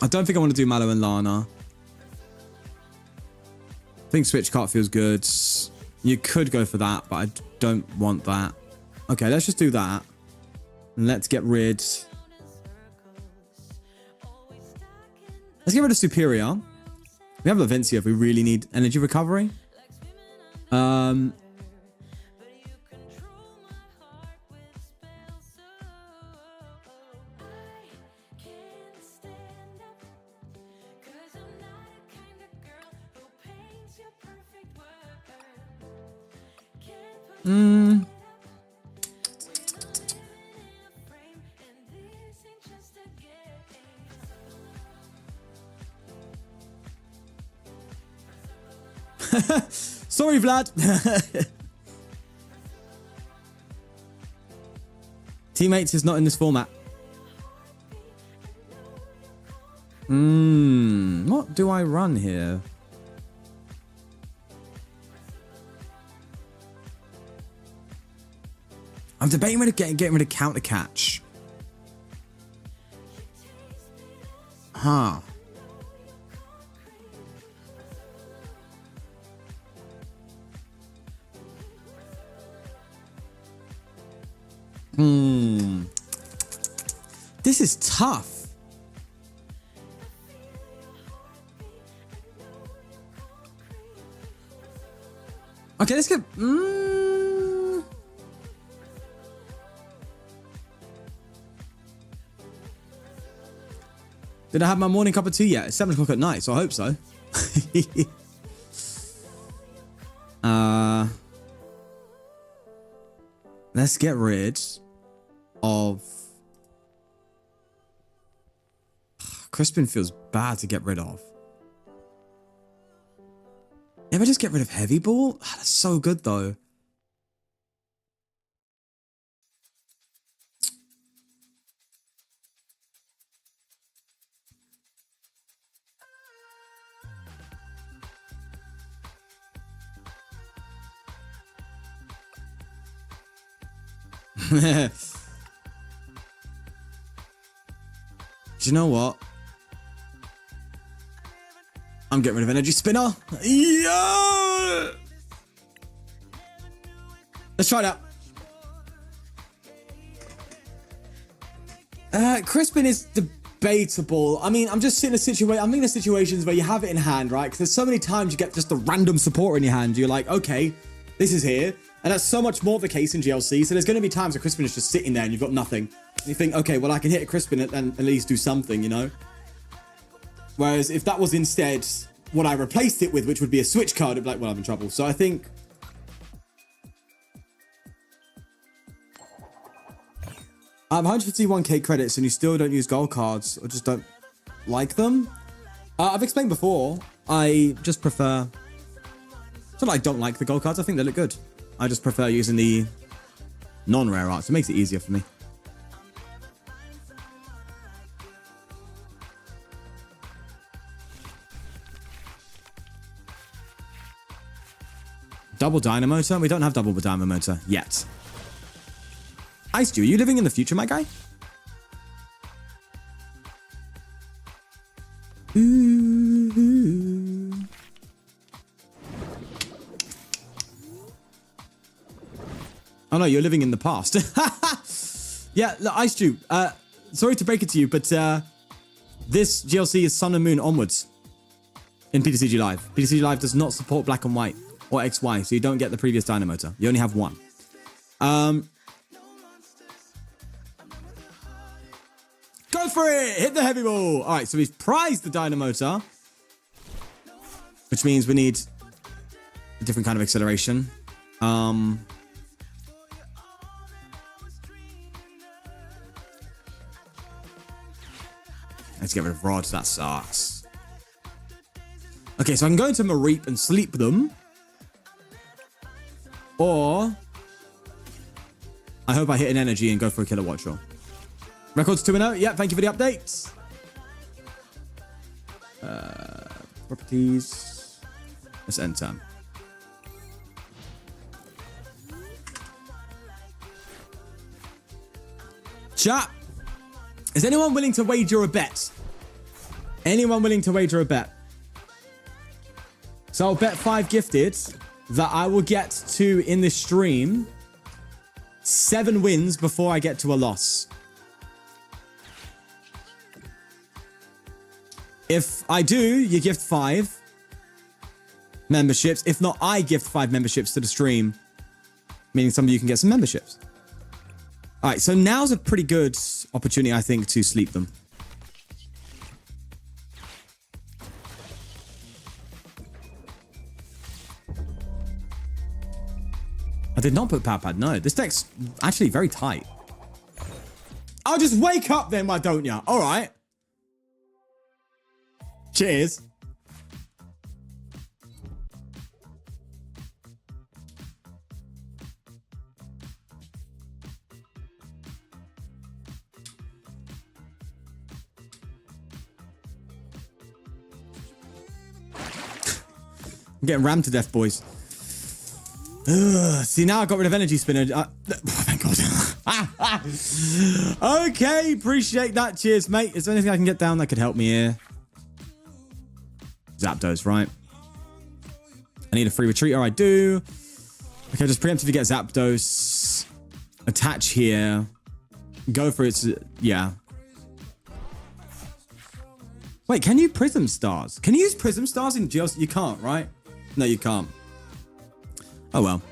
Speaker 1: I don't think I want to do Mallow and Lana. I think Switch cart feels good. You could go for that, but I don't want that. Okay, let's just do that. And let's get rid... Let's get rid of Superior. We have Lavencia if we really need energy recovery. Sorry, Vlad. Teammates is not in this format. What do I run here? I'm debating getting rid of Counter Catch. Huh. This is tough. Okay, let's get... Did I have my morning cup of tea yet? It's 7 o'clock at night, so I hope so. Let's get rid of... Crispin feels bad to get rid of. If I just get rid of Heavy Ball? That's so good, though. Do you know what? I'm getting rid of Energy Spinner. Yeah! Let's try that. Crispin is debatable. I mean, I'm just in a situation. I'm in situations where you have it in hand, right? Because there's so many times you get just a random support in your hand. You're like, okay, this is here. And that's so much more the case in GLC. So there's going to be times where Crispin is just sitting there and you've got nothing. And you think, okay, well, I can hit a Crispin and at least do something, you know? Whereas if that was instead what I replaced it with, which would be a switch card, it'd be like, well, I'm in trouble. So I think... I have 151k credits and you still don't use gold cards or just don't like them. I've explained before, I just prefer... It's not like I don't like the gold cards, I think they look good. I just prefer using the non-rare arts. It makes it easier for me. Double Dynamotor? We don't have double Dynamotor yet. Ice Dew, are you living in the future, my guy? Ooh. Oh no, you're living in the past. Yeah, look, Ice Dew, sorry to break it to you, but this GLC is Sun and Moon onwards in ptcglive. ptcglive does not support black and white or XY, so you don't get the previous Dynamotor. You only have one. Go for it! Hit the Heavy Ball! Alright, so we've prized the Dynamotor, which means we need a different kind of acceleration. Let's get rid of Rod. That sucks. Okay, so I can go into Mareep and sleep them. Or... I hope I hit an energy and go for a Kilowatt Shell. Records 2-0. Yeah, thank you for the updates. Properties. Let's end turn. Chat. Is anyone willing to wager a bet? Anyone willing to wager a bet? So I'll bet 5 gifted that I will get to, in this stream, 7 wins before I get to a loss. If I do, you gift 5 memberships. If not, I gift 5 memberships to the stream, meaning some of you can get some memberships. All right, so now's a pretty good opportunity, I think, to sleep them. I did not put Power Pad, no. This deck's actually very tight. I'll just wake up then, why don't ya? All right. Cheers. I'm getting rammed to death, boys. Ugh, see, now I got rid of Energy Spinner. Oh, thank God. God. Okay, appreciate that. Cheers, mate. Is there anything I can get down that could help me here? Zapdos, right? I need a free retreat. I do. Okay, just preemptively get Zapdos. Attach here. Go for it. Yeah. Wait, can you Prism Stars? Can you use Prism Stars in GLC? You can't, right? No, you can't. Oh, well.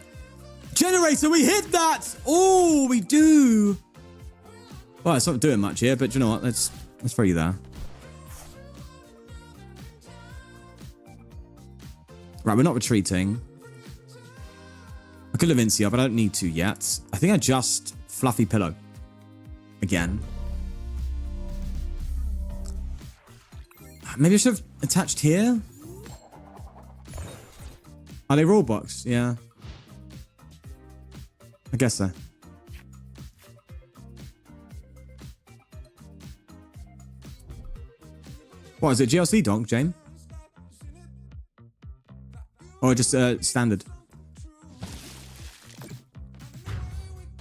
Speaker 1: Generator, we hit that! Oh, we do. Well, it's not doing much here, but you know what? Let's throw you there. Right, we're not retreating. I could have Incia, but I don't need to yet. I think I just Fluffy Pillow. Again. Maybe I should have attached here? Are they raw box? Yeah. I guess so. What, is it GLC donk, Jane? Or just standard?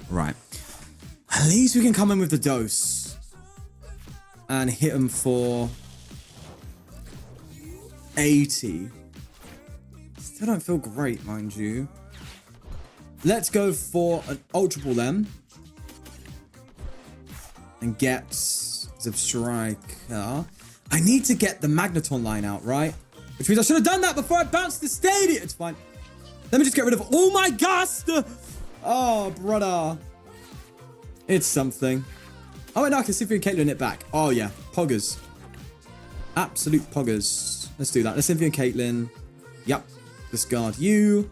Speaker 1: Right. At least we can come in with the dose. And hit them for 80. Still don't feel great, mind you. Let's go for an Ultra Ball then. And get Zebstrika. I need to get the Magneton line out, right? Which means I should have done that before I bounced the stadium. It's fine. Let me just get rid of all my gas. Oh, brother. It's something. Oh, wait, no, I can see if we can Caitlyn it back. Oh, yeah. Poggers. Absolute poggers. Let's do that. Let's Symphony and Caitlyn. Yep. Discard you.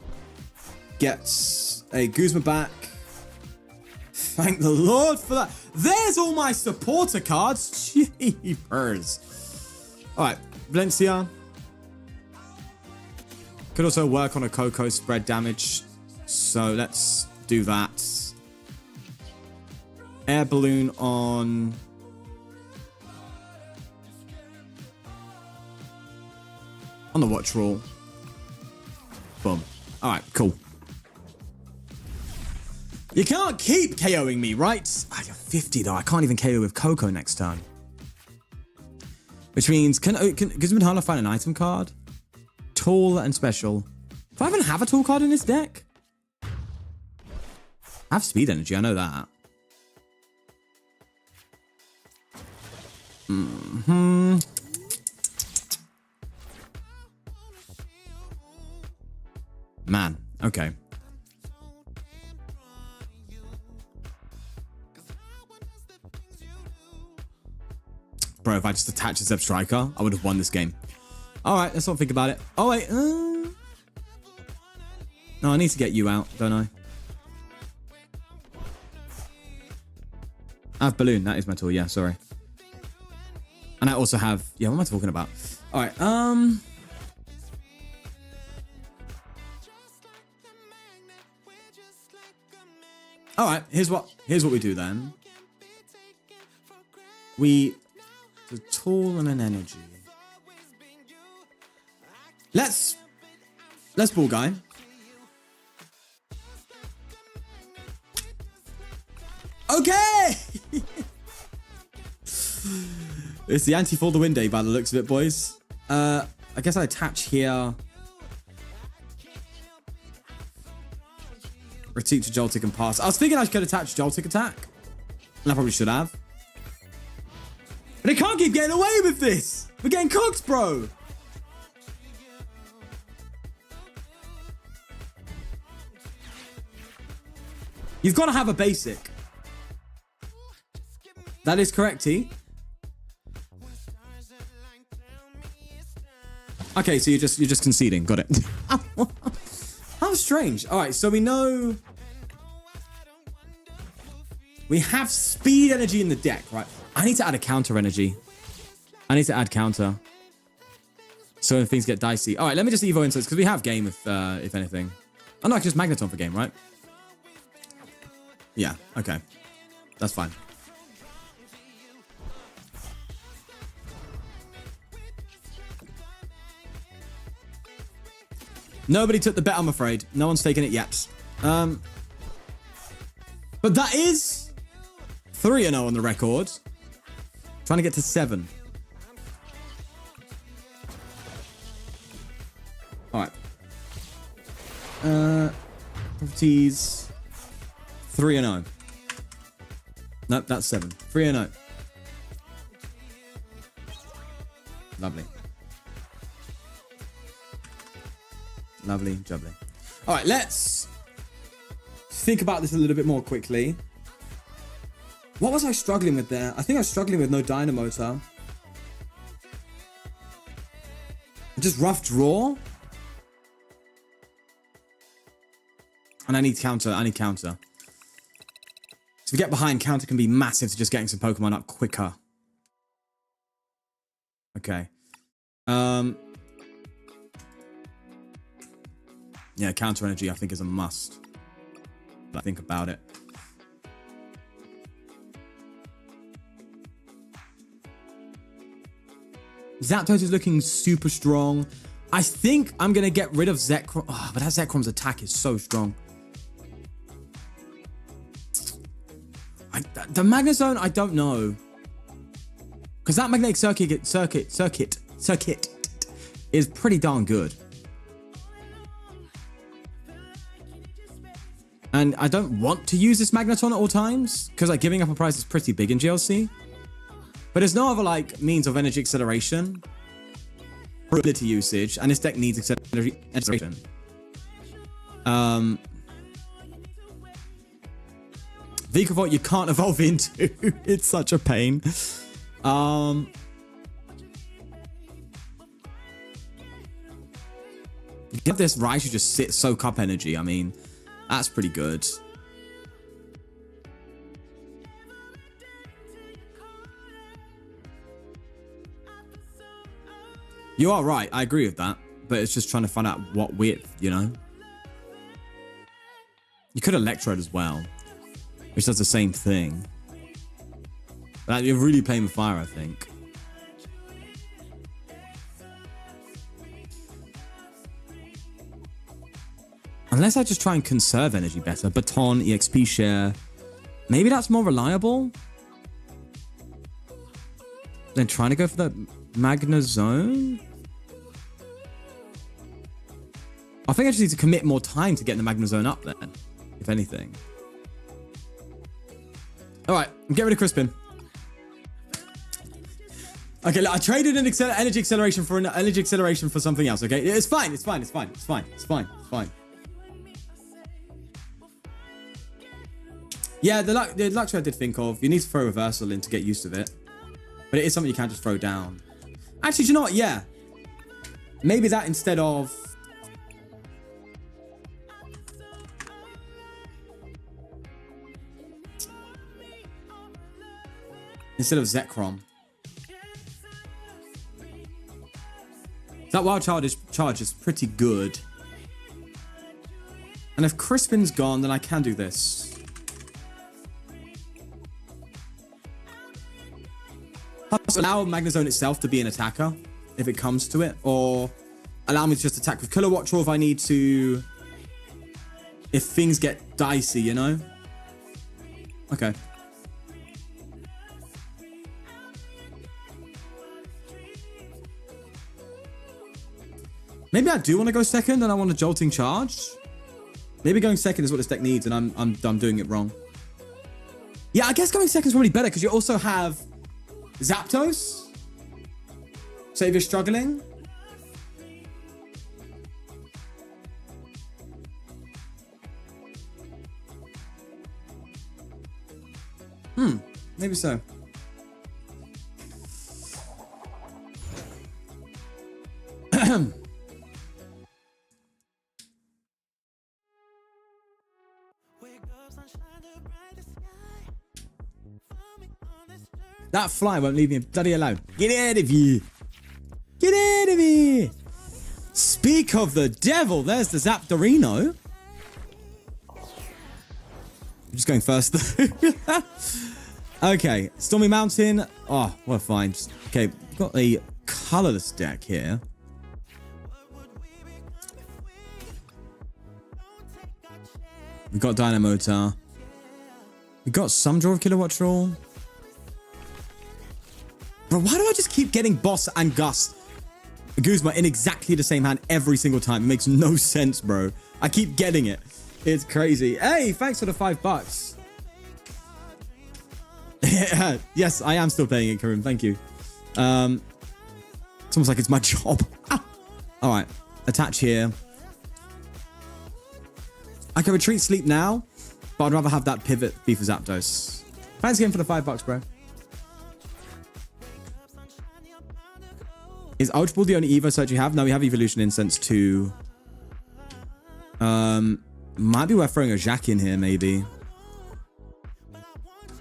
Speaker 1: Get a Guzma back. Thank the Lord for that. There's all my supporter cards. Jeepers. All right. Valencia. Could also work on a Coco spread damage. So let's do that. Air Balloon on... on the watch roll. Boom. All right, cool. You can't keep KOing me, right? I got 50 though. I can't even KO with Coco next turn. Which means, can Guzman find an item card? Tall and special. Do I even have a tall card in this deck? I have speed energy, I know that. Man, okay. Bro, if I just attached a Zebstrika, I would have won this game. Alright, let's not think about it. Oh, wait. No, I need to get you out, don't I? I have Balloon. That is my tool. Yeah, sorry. And I also have... yeah, what am I talking about? Alright, Alright, here's what we do then. We... the tool and an energy. Let's ball guy. Okay! It's the anti-fall the wind day by the looks of it, boys. I guess I attach here. Retreat to Joltik and pass. I was thinking I could attach Joltik attack. And I probably should have. But I can't keep getting away with this. We're getting cooked, bro. You've got to have a basic. That is correct, T. Okay, so you're just conceding. Got it. How strange. All right, so we know we have speed energy in the deck, right? I need to add a counter energy. I need to add counter. So when things get dicey. All right, let me just Evo into this because we have game if anything. Oh no, I can just Magneton for game, right? Yeah, okay. That's fine. Nobody took the bet, I'm afraid. No one's taken it yet. But that is 3-0 on the record. Trying to get to 7. All right. Properties. 3-0. Nope, that's 7. 3-0. Lovely. Lovely, jubbly. All right, let's think about this a little bit more quickly. What was I struggling with there? I think I was struggling with no dynamotor. Just rough draw. And I need counter. I need counter. So if we get behind, counter can be massive to just getting some Pokemon up quicker. Okay. Yeah, counter energy I think is a must. But I think about it. Zapdos is looking super strong. I think I'm going to get rid of Zekrom. Oh, but that Zekrom's attack is so strong. The Magnezone, I don't know. Because that magnetic circuit is pretty darn good. And I don't want to use this Magneton at all times. Because like giving up a prize is pretty big in GLC. But there's no other like means of energy acceleration. Ability usage. And this deck needs acceleration. Vikavolt you can't evolve into. It's such a pain. You have this Rice who just soak up energy. I mean, that's pretty good. You are right. I agree with that. But it's just trying to find out what width, you know? You could Electrode as well, which does the same thing. But you're really playing with fire, I think. Unless I just try and conserve energy better. Baton, EXP share. Maybe that's more reliable than trying to go for the Magnezone. I think I just need to commit more time to getting the Magnezone up then, if anything. All right, get rid of Crispin. Okay, look, I traded an energy acceleration for an energy acceleration for something else. Okay, it's fine. It's fine. It's fine. It's fine. It's fine. It's fine. Yeah, the Luxray I did think of. You need to throw reversal in to get used to it, but it is something you can't just throw down. Actually, do you know what? Yeah, maybe that instead of. Instead of Zekrom. That wild charge is pretty good. And if Crispin's gone, then I can do this. Plus, allow Magnezone itself to be an attacker, if it comes to it. Or allow me to just attack with Kilowatt Troll if I need to. If things get dicey, you know? Okay. Maybe I do want to go second and I want a Jolting Charge. Maybe going second is what this deck needs and I'm doing it wrong. Yeah, I guess going second is probably better because you also have Zapdos. So if you're struggling. Maybe so. That fly won't leave me bloody alone. Get out of here. Get out of here. Speak of the devil. There's the Zapdorino. I'm just going first. Okay. Stormy Mountain. Oh, what a find. Okay. We've got a colorless deck here. We've got Dynamotor. We got some draw of Kilowatt Troll. Bro, why do I just keep getting Boss and Gust Guzma in exactly the same hand every single time? It makes no sense, bro. I keep getting it. It's crazy. Hey, thanks for the $5. Yes, I am still playing it, Karim. Thank you. It's almost like it's my job. All right, attach here. I can retreat sleep now, but I'd rather have that pivot be for Zapdos. Thanks again for the $5, bro. Is Ultra Ball the only Evo search you have? No, we have Evolution Incense too. Might be worth throwing a Jack in here, maybe.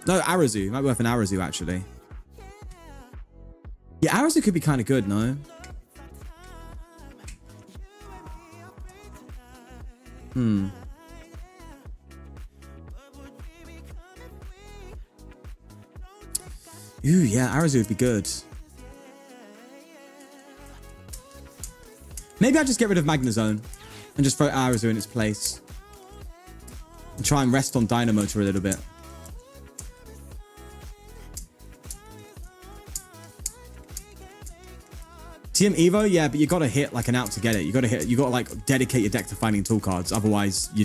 Speaker 1: No, Arazu. Might be worth an Arazu, actually. Yeah, Arazu could be kind of good, no? Ooh, yeah, Arazu would be good. Maybe I'll just get rid of Magnezone and just throw Arazu in its place. And try and rest on Dynamotor a little bit. TM Evo, yeah, but you gotta hit like an out to get it. You gotta like dedicate your deck to finding tool cards. Otherwise, you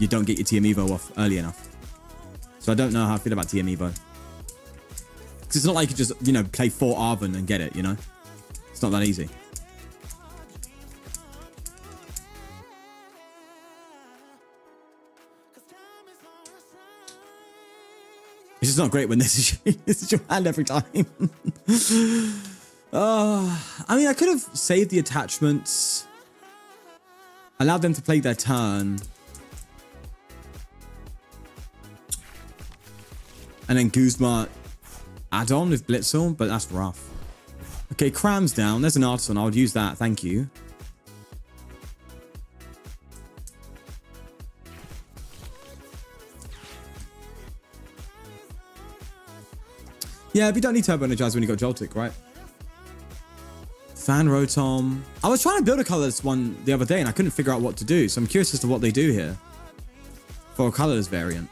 Speaker 1: don't get your TM Evo off early enough. So I don't know how I feel about TM Evo. Because it's not like you just, you know, play 4 Arven and get it, you know? It's not that easy. It's just not great when this is your hand every time. I mean, I could have saved the attachments. Allowed them to play their turn. And then Guzma add-on with Blitzel, but that's rough. Okay, Cram's down. There's an Artisan. I would use that. Thank you. Yeah, but you don't need Turbo Energize when you got Joltik, right? Fan Rotom. I was trying to build a colorless one the other day and I couldn't figure out what to do. So I'm curious as to what they do here for a colorless variant.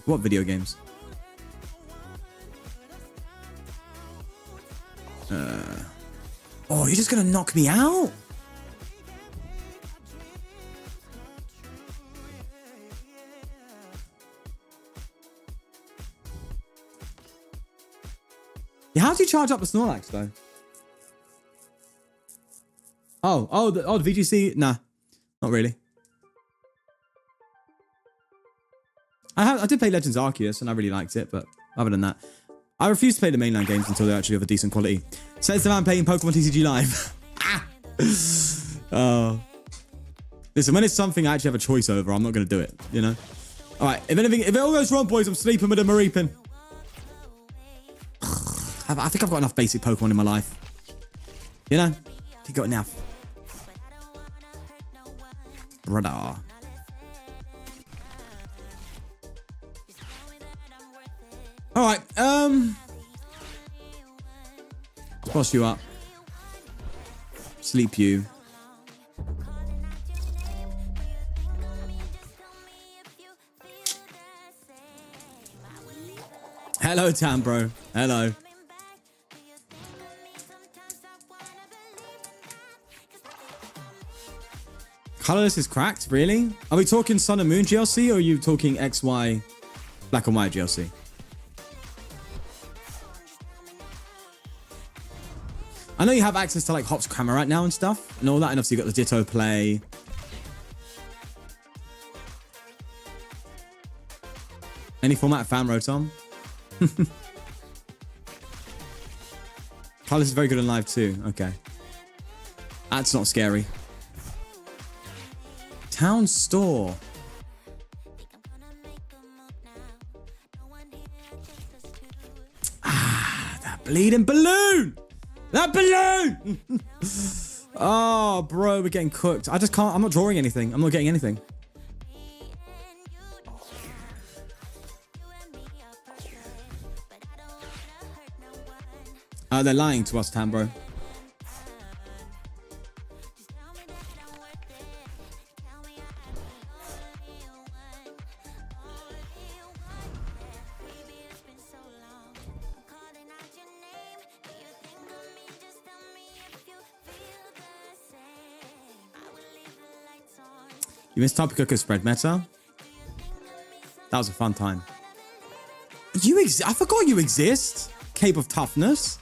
Speaker 1: What video games? Oh, you're just gonna knock me out? Yeah, how do you charge up the Snorlax though? Oh, the VGC? Nah, not really. I did play Legends Arceus and I really liked it, but other than that, I refuse to play the mainline games until they're actually of a decent quality. Says the man playing Pokemon TCG Live. Listen, when it's something I actually have a choice over, I'm not going to do it, you know? All right, if it all goes wrong, boys, I'm sleeping with a Mareepin. I think I've got enough basic Pokemon in my life. You know? I think I've got enough. Brother. All right, boss you up. Sleep you. Hello, Tambro. Hello. Colorless is cracked, really? Are we talking Sun and Moon GLC or are you talking XY Black and White GLC? I know you have access to like Hop's camera right now and stuff and all that, and obviously you got the Ditto play. Any format of Fan Rotom? Colorless is very good in live too. Okay. That's not scary. Town Store. Ah, that bleeding balloon. That balloon! Oh, bro, we're getting cooked. I just can't. I'm not drawing anything. I'm not getting anything. They're lying to us, Tambro. You missed Tapu Koko spread meta. That was a fun time. I forgot you exist. Cape of Toughness.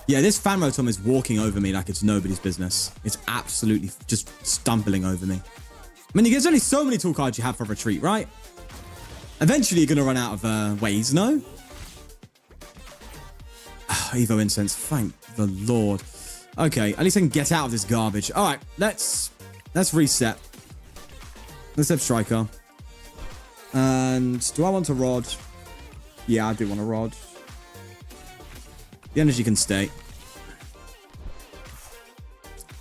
Speaker 1: Yeah, this fan rotom is walking over me like it's nobody's business. It's absolutely just stumbling over me. I mean, there's only so many tool cards you have for retreat, right? Eventually, you're going to run out of ways, no? Evo Incense, thank the Lord. Okay, at least I can get out of this garbage. All right, let's reset. Let's have Striker. And do I want a Rod? Yeah, I do want a Rod. The energy can stay.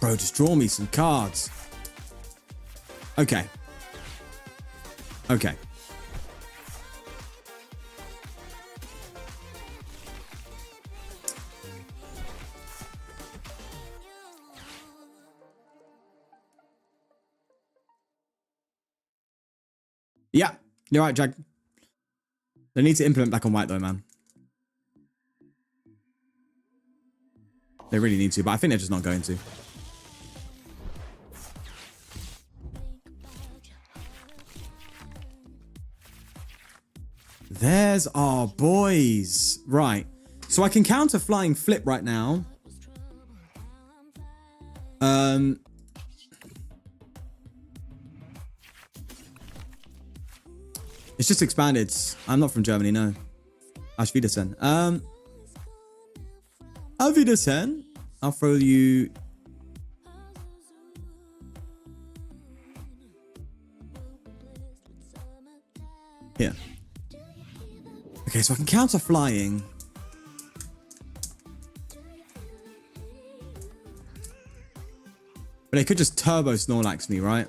Speaker 1: Bro, just draw me some cards. Okay. Okay. Yeah, you're right, Jag. They need to implement black and white though, man. They really need to, but I think they're just not going to. There's our boys. Right. So I can counter flying flip right now. It's just expanded. I'm not from Germany, no. Auf Wiedersehen. Auf Wiedersehen. I'll throw you... Here. Okay, so I can counter flying. But I could just turbo Snorlax me, right?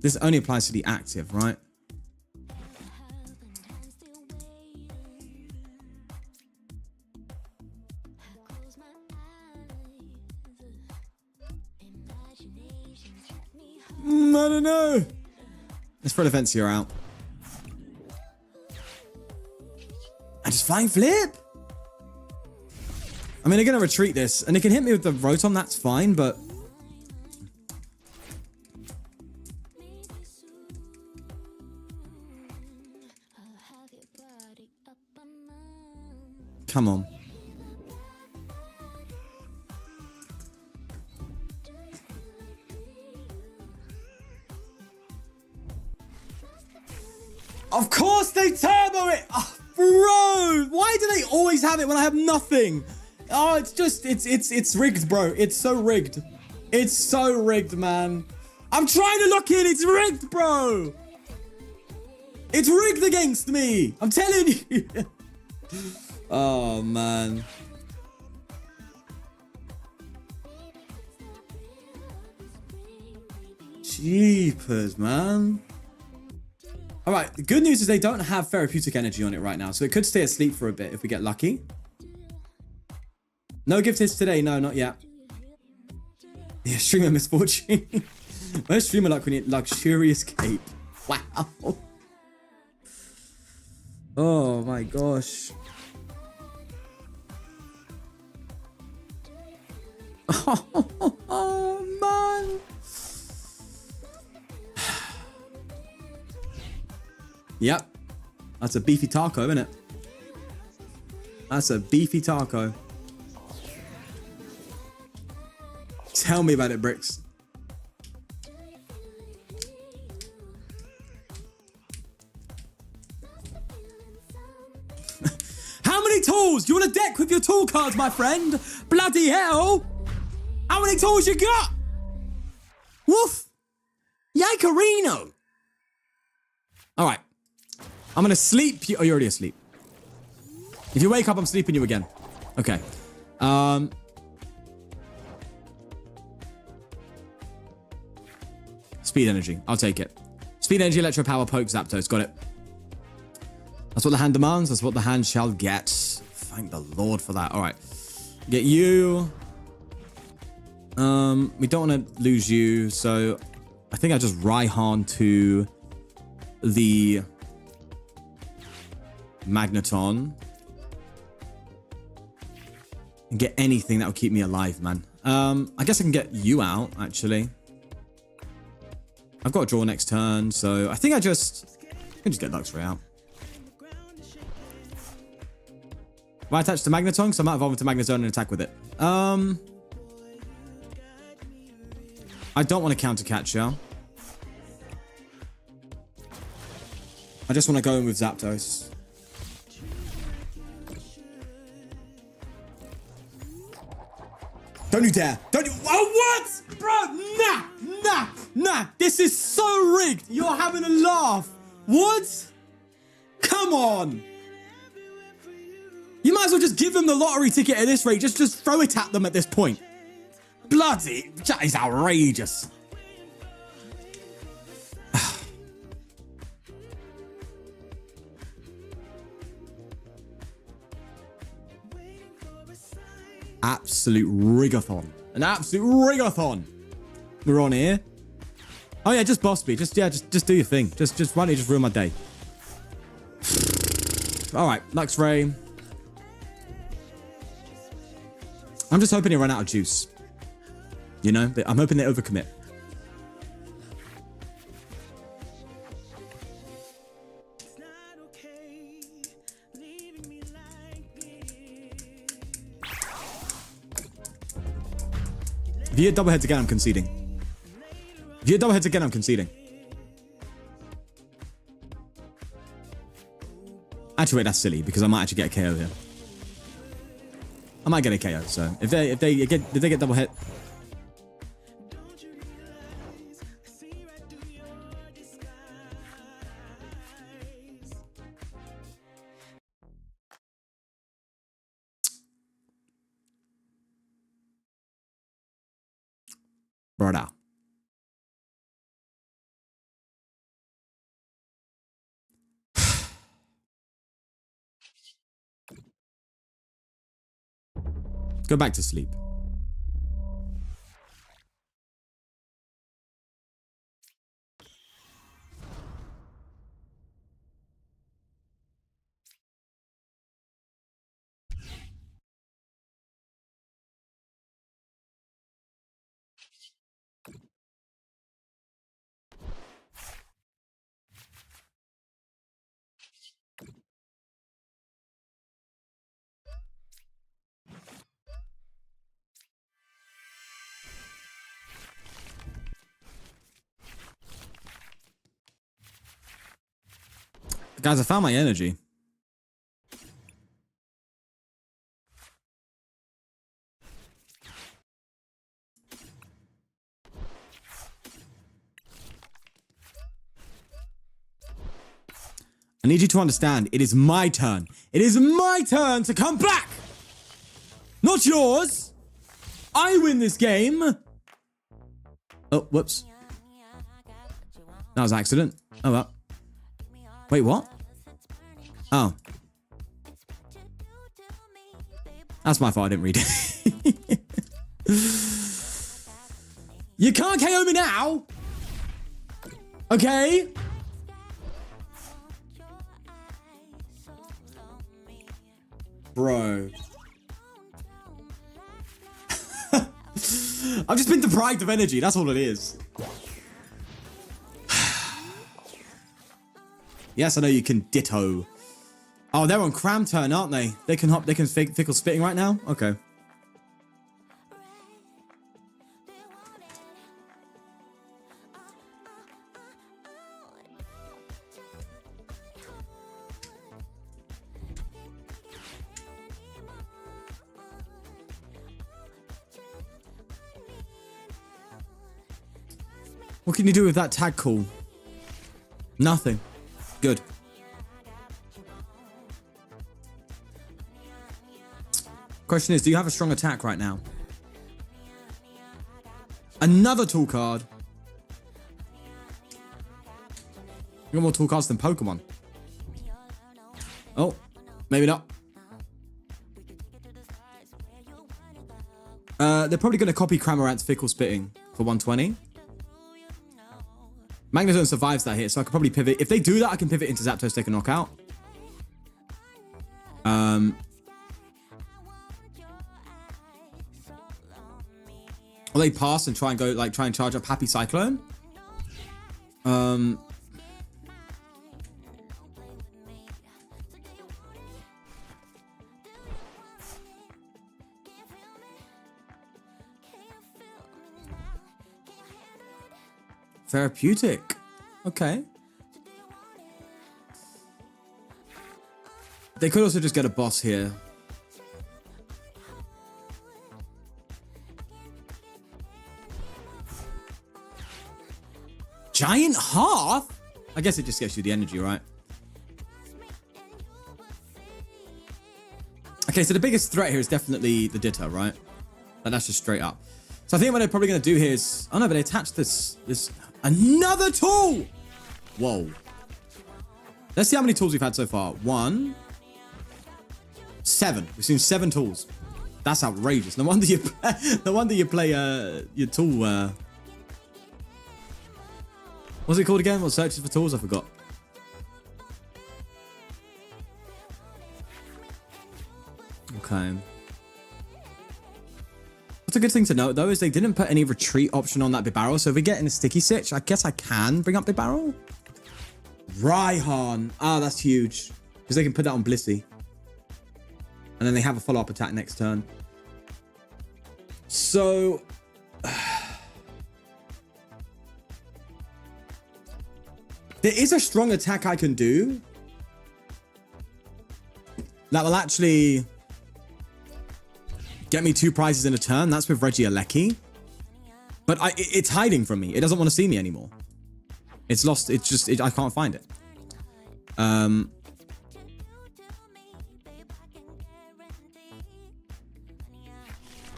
Speaker 1: This only applies to the active, right? I don't know. Let's throw the Ventio out. And just flying flip. I mean, they're going to retreat this. And they can hit me with the Rotom, that's fine, but... Come on. Of course they turbo it! Oh, bro! Why do they always have it when I have nothing? Oh, it's just, it's rigged, bro. It's so rigged. It's so rigged, man. I'm trying to lock in. It's rigged, bro. It's rigged against me. I'm telling you. Oh, man. Jeepers, man. All right, the good news is they don't have therapeutic energy on it right now, so it could stay asleep for a bit if we get lucky. No gift hits today. No, not yet. Yeah, streamer misfortune. Where's streamer luck when you luxurious cape? Wow. Oh, my gosh. Oh, man. Yep. That's a beefy taco, isn't it? That's a beefy taco. Tell me about it, Bricks. How many tools? Do you want a deck with your tool cards, my friend? Bloody hell. How many tools you got? Woof. Yikerino. All right. I'm going to sleep you. Oh, you're already asleep. If you wake up, I'm sleeping you again. Okay. Speed energy. I'll take it. Speed energy, electro power, poke, Zapdos. Got it. That's what the hand demands. That's what the hand shall get. Thank the Lord for that. All right. Get you. We don't want to lose you. So I think I just Raihan to the Magneton and get anything that will keep me alive, man. I guess I can get you out, actually. I've got a draw next turn, so I think I can just get Luxray out. If I attach to Magneton, because I might evolve into Magneton and attack with it. I don't want to counter Catcher. I just want to go in with Zapdos. Don't you dare. Don't you. Oh, what? Bro, nah. This is so rigged. You're having a laugh. What? Come on. You might as well just give them the lottery ticket at this rate. Just throw it at them at this point. Bloody. That is outrageous. Absolute rigathon. An absolute rigathon. We're on here. Oh yeah, just boss me. Just do your thing. Just why don't you just ruin my day? Alright, Luxray. I'm just hoping they run out of juice. You know? I'm hoping they overcommit. If you hit double heads again, I'm conceding. If you hit double heads again, I'm conceding. Actually, wait, that's silly because I might actually get a KO here. I might get a KO. So if they get double hit, brother. Go back to sleep. Guys, I found my energy. I need you to understand, it is my turn. It is my turn to come back! Not yours! I win this game! Oh, whoops. That was an accident. Oh, well. Wait, what? Oh. That's my fault, I didn't read it. You can't KO me now! Okay? Bro. I've just been deprived of energy, that's all it is. Yes, I know you can ditto. Oh, they're on cram turn, aren't they? They can hop, they can fickle spitting right now? Okay. What can you do with that tag call? Nothing. Good. Question is, do you have a strong attack right now? Another tool card. You got more tool cards than Pokemon. Oh, maybe not. They're probably going to copy Cramorant's Fickle Spitting for 120. Magnezone survives that hit, so I could probably pivot. If they do that, I can pivot into Zapdos, take a knockout. Or they pass and try and go, like, try and charge up Happy Cyclone. Therapeutic. Okay. They could also just get a boss here. Giant Hearth? I guess it just gets you the energy, right? Okay, so the biggest threat here is definitely the Ditto, right? And that's just straight up. So I think what they're probably going to do here is... Oh no, but they attach this... Another tool! Whoa. Let's see how many tools we've had so far. 1... 7. We've seen 7 tools. That's outrageous. No wonder you play, no wonder you play your tool... What's it called again? What searches for tools? I forgot. Okay. What's a good thing to note, though, is they didn't put any retreat option on that Bibarel. So if we get in a sticky sitch, I guess I can bring up Bibarel. Raihan. Ah, that's huge. Because they can put that on Blissey. And then they have a follow-up attack next turn. So... there is a strong attack I can do that will actually get me 2 prizes in a turn. That's with Regieleki. But it's hiding from me. It doesn't want to see me anymore. It's lost. It's just... I can't find it.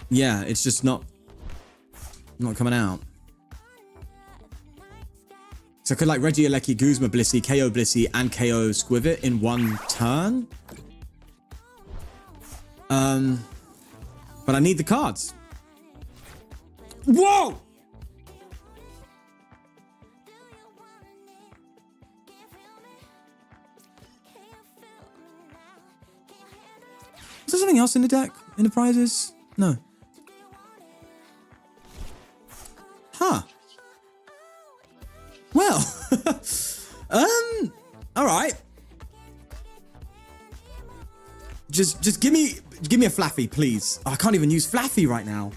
Speaker 1: Yeah, it's just not coming out. So I could like Regieleki, Guzma, Blissey, KO Blissey, and KO Squivit in one turn. But I need the cards. Whoa! Is there something else in the deck? In the prizes? No. Huh. Well, all right. Just give me a Flaffy, please. Oh, I can't even use Flaffy right now.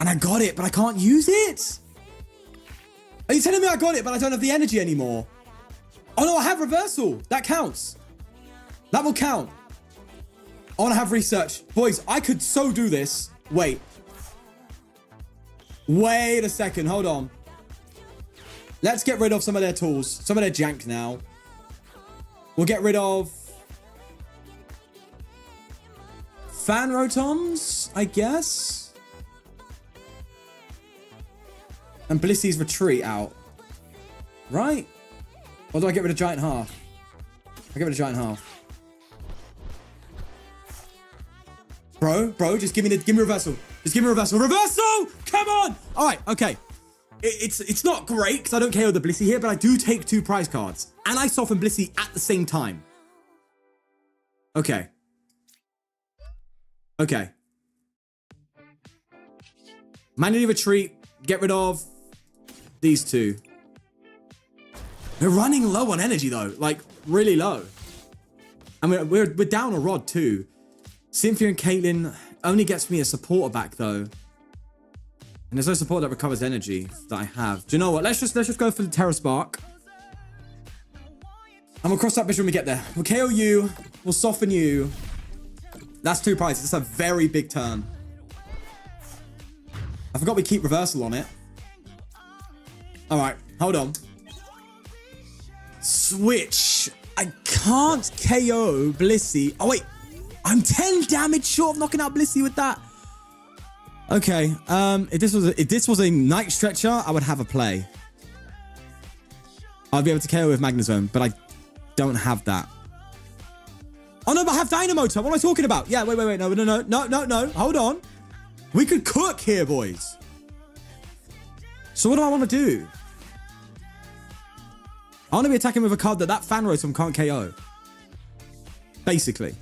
Speaker 1: And I got it, but I can't use it. Are you telling me I got it, but I don't have the energy anymore? Oh no, I have reversal. That counts. That will count. I want to have research. Boys, I could so do this. Wait. Wait a second. Hold on. Let's get rid of some of their tools. Some of their jank now. We'll get rid of... Fan Rotons, I guess. And Blissey's retreat out. Right? Or do I get rid of Giant Hearth? I get rid of Giant Hearth. Bro, just give me reversal. Just give me reversal. Reversal! Come on! Alright, okay. It's not great because I don't KO the Blissey here, but I do take 2 prize cards. And I soften Blissey at the same time. Okay. Okay. Manually retreat. Get rid of these 2. We're running low on energy though. Like, really low. And we're down a rod too. Cynthia and Caitlyn only gets me a supporter back though. And there's no support that recovers energy that I have. Do you know what? Let's just go for the Terra Spark. And we'll cross that bridge when we get there. We'll KO you. We'll soften you. That's 2 prizes. It's a very big turn. I forgot we keep reversal on it. Alright, hold on. Switch. I can't KO Blissey. Oh wait. I'm 10 damage short of knocking out Blissey with that. Okay, if this was a Night Stretcher, I would have a play. I'd be able to KO with Magnezone, but I don't have that. Oh no, but I have Dynamotor. What am I talking about? Yeah, wait, no. Hold on. We could cook here, boys. So what do I want to do? I want to be attacking with a card that fan rotom can't KO. Basically.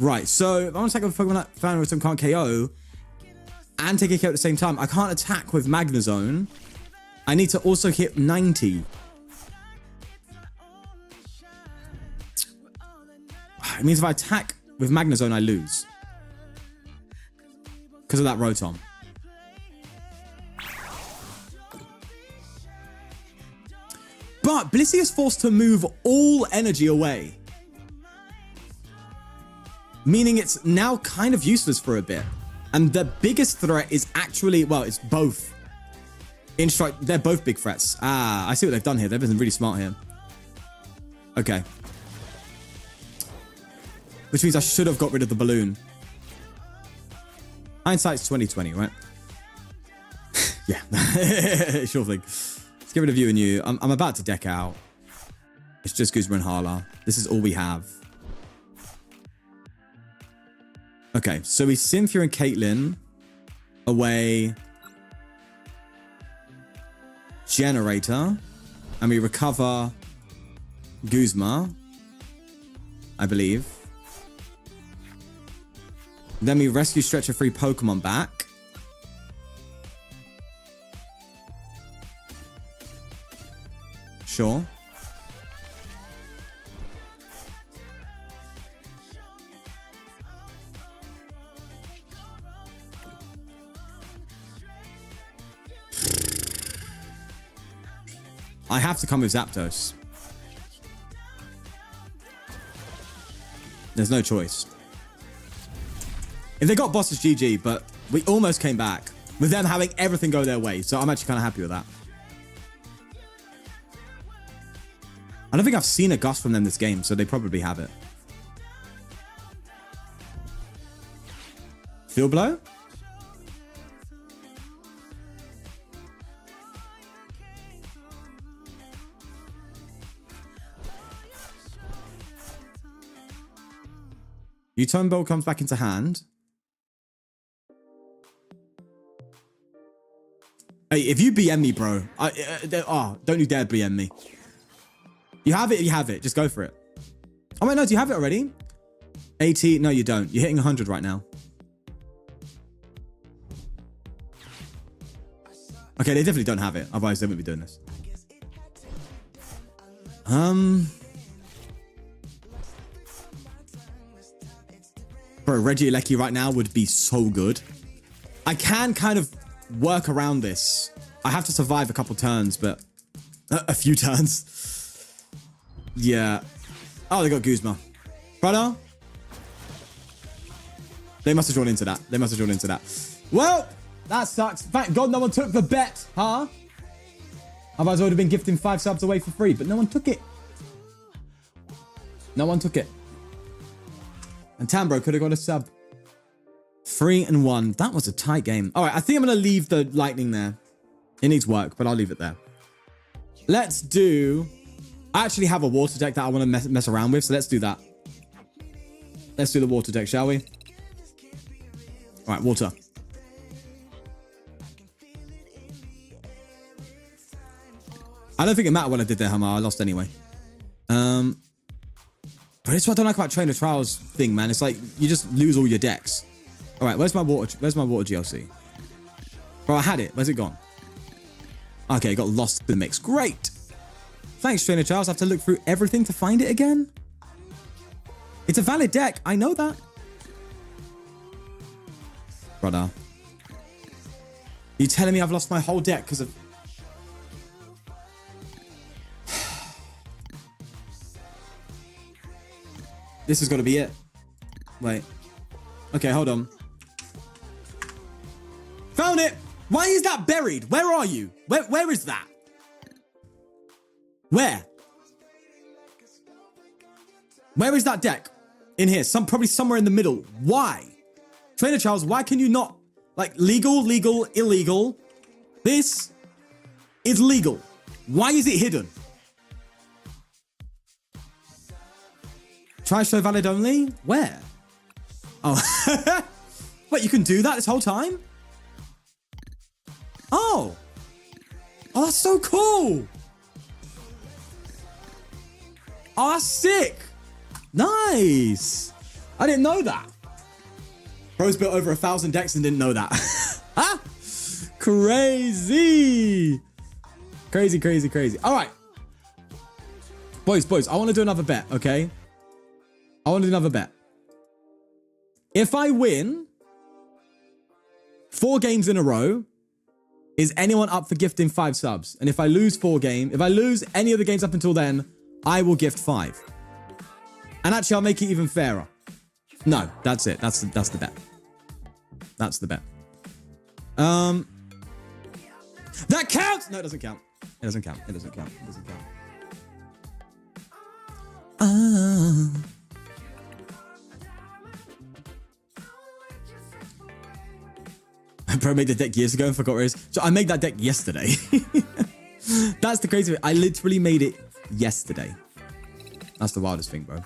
Speaker 1: Right, so if I want to attack with a Pokemon that fan rotom can't KO and take a KO at the same time, I can't attack with Magnezone. I need to also hit 90. It means if I attack with Magnezone, I lose. Because of that Rotom. But Blissey is forced to move all energy away. Meaning it's now kind of useless for a bit. And the biggest threat is actually, well, it's both. They're both big threats. Ah, I see what they've done here. They've been really smart here. Okay. Which means I should have got rid of the balloon. Hindsight's 2020, right? Yeah. Sure thing. Let's get rid of you and you. I'm about to deck out. It's just Guzma and Hala. This is all we have. Okay, so we Cynthia and Caitlyn away Generator, and we recover Guzma, I believe. Then we rescue Stretcher Free Pokemon back. Sure. I have to come with Zapdos. There's no choice. If they got boss, it's GG, but we almost came back with them having everything go their way. So I'm actually kind of happy with that. I don't think I've seen a Gust from them this game, so they probably have it. Field Blow? U-turn Bolt comes back into hand. Hey, if you BM me, bro, don't you dare BM me. You have it, you have it. Just go for it. Oh, wait, no, do you have it already? 80? No, you don't. You're hitting 100 right now. Okay, they definitely don't have it. Otherwise, they wouldn't be doing this. Bro, Regieleki right now would be so good. I can kind of work around this. I have to survive a couple turns, but... a few turns. Yeah. Oh, they got Guzma. Brother? They must have drawn into that. They must have drawn into that. Well, that sucks. Thank God no one took the bet, huh? Otherwise, I would have been gifting 5 subs away for free, but no one took it. No one took it. And Tambro could have got a sub. 3-1. That was a tight game. All right, I think I'm going to leave the lightning there. It needs work, but I'll leave it there. Let's do... I actually have a water deck that I want to mess around with, so let's do that. Let's do the water deck, shall we? All right, water. I don't think it mattered what I did there, Hamar. I lost anyway. But it's what I don't like about Trainer Trials thing, man. It's like you just lose all your decks. All right, where's my water GLC? Bro, I had it. Where's it gone? Okay, it got lost in the mix. Great. Thanks, Trainer Trials. I have to look through everything to find it again. It's a valid deck. I know that. Brother. You telling me I've lost my whole deck because of... This is going to be it. Wait. Okay, hold on. Found it! Why is that buried? Where are you? Where is that? Where? Where is that deck? In here. Probably somewhere in the middle. Why? Trainer Charles, why can you not... Like, legal, illegal. This is legal. Why is it hidden? Try show valid only? Where? Oh. Wait, you can do that this whole time? Oh. Oh, that's so cool. Oh, that's sick. Nice. I didn't know that. Bro's built over 1,000 decks and didn't know that. Ah, crazy. Crazy, crazy, crazy. All right. Boys, I want to do another bet, okay? I want to do another bet. If I win 4 games in a row, is anyone up for gifting 5 subs? And if I lose if I lose any of the games up until then, I will gift 5. And actually, I'll make it even fairer. No, that's it. That's the bet. That's the bet. That counts! No, it doesn't count. It doesn't count. It doesn't count. It doesn't count. Bro made the deck years ago and forgot where it is. So I made that deck yesterday. That's the crazy thing. I literally made it yesterday. That's the wildest thing, bro.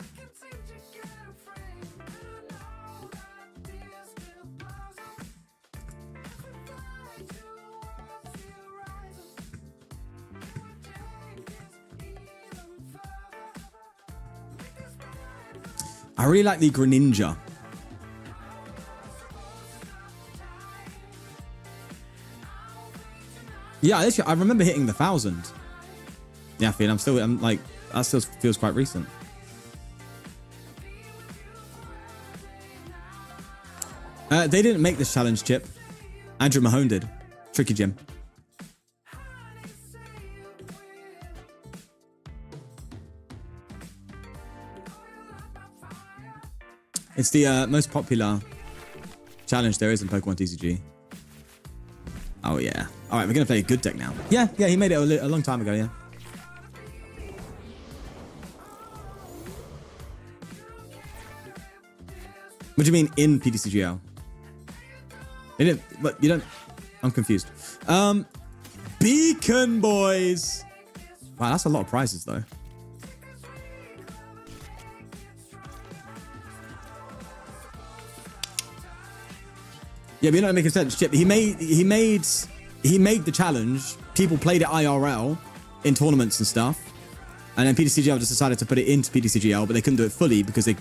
Speaker 1: I really like the Greninja. Yeah, I remember hitting the 1,000. Yeah, I'm like, that still feels quite recent. They didn't make this challenge, Chip. Andrew Mahone did. Tricky Jim. It's the most popular challenge there is in Pokemon TCG. Oh, yeah. All right, we're going to play a good deck now. Yeah, he made it a long time ago, yeah. What do you mean in ptcgl? They didn't, but you don't... I'm confused. Beacon, boys! Wow, that's a lot of prizes, though. Yeah, but you're not making sense, Chip. He made the challenge. People played it IRL in tournaments and stuff, and then ptcgl just decided to put it into ptcgl, but they couldn't do it fully because they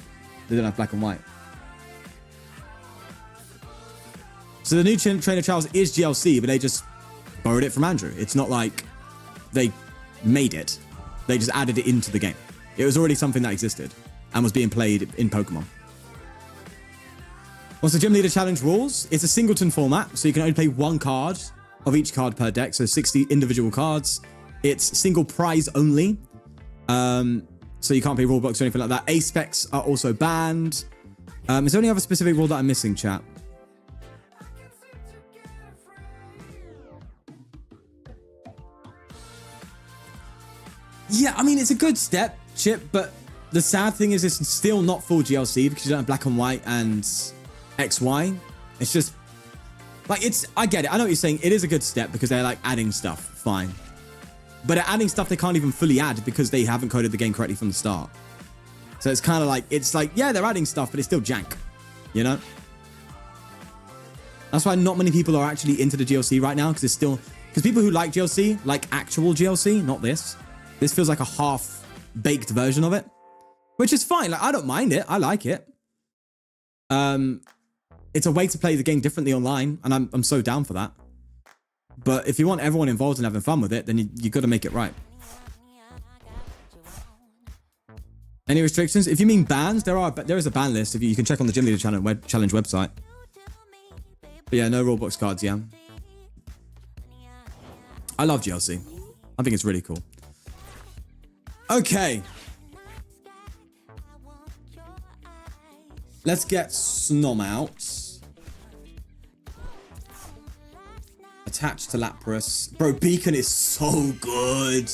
Speaker 1: don't have black and white. So the new Trainer Trials is GLC, but they just borrowed it from Andrew. It's not like they made it; they just added it into the game. It was already something that existed and was being played in Pokemon. What's the Gym Leader Challenge rules? It's a singleton format, so you can only play 1 card of each card per deck, so 60 individual cards. It's single prize only, so you can't play rule blocks or anything like that. A-specs are also banned. Is there any other specific rule that I'm missing, chat? Yeah, I mean, it's a good step, Chip, but the sad thing is it's still not full GLC because you don't have black and white and XY. It's just like, I get it. I know what you're saying. It is a good step because they're like adding stuff. Fine. But they're adding stuff they can't even fully add because they haven't coded the game correctly from the start. So it's kind of like, yeah, they're adding stuff, but it's still jank, you know? That's why not many people are actually into the GLC right now, because people who like GLC, like actual GLC, not this. This feels like a half-baked version of it, which is fine. Like, I don't mind it. I like it. It's a way to play the game differently online, and I'm so down for that. But if you want everyone involved and having fun with it, then you got to make it right. Any restrictions? If you mean bans, there is a ban list. If you can check on the Gym Leader Challenge website. But yeah, no Roblox cards, yeah. I love GLC. I think it's really cool. Okay. Let's get Snom out. Attached to Lapras. Bro, Beacon is so good.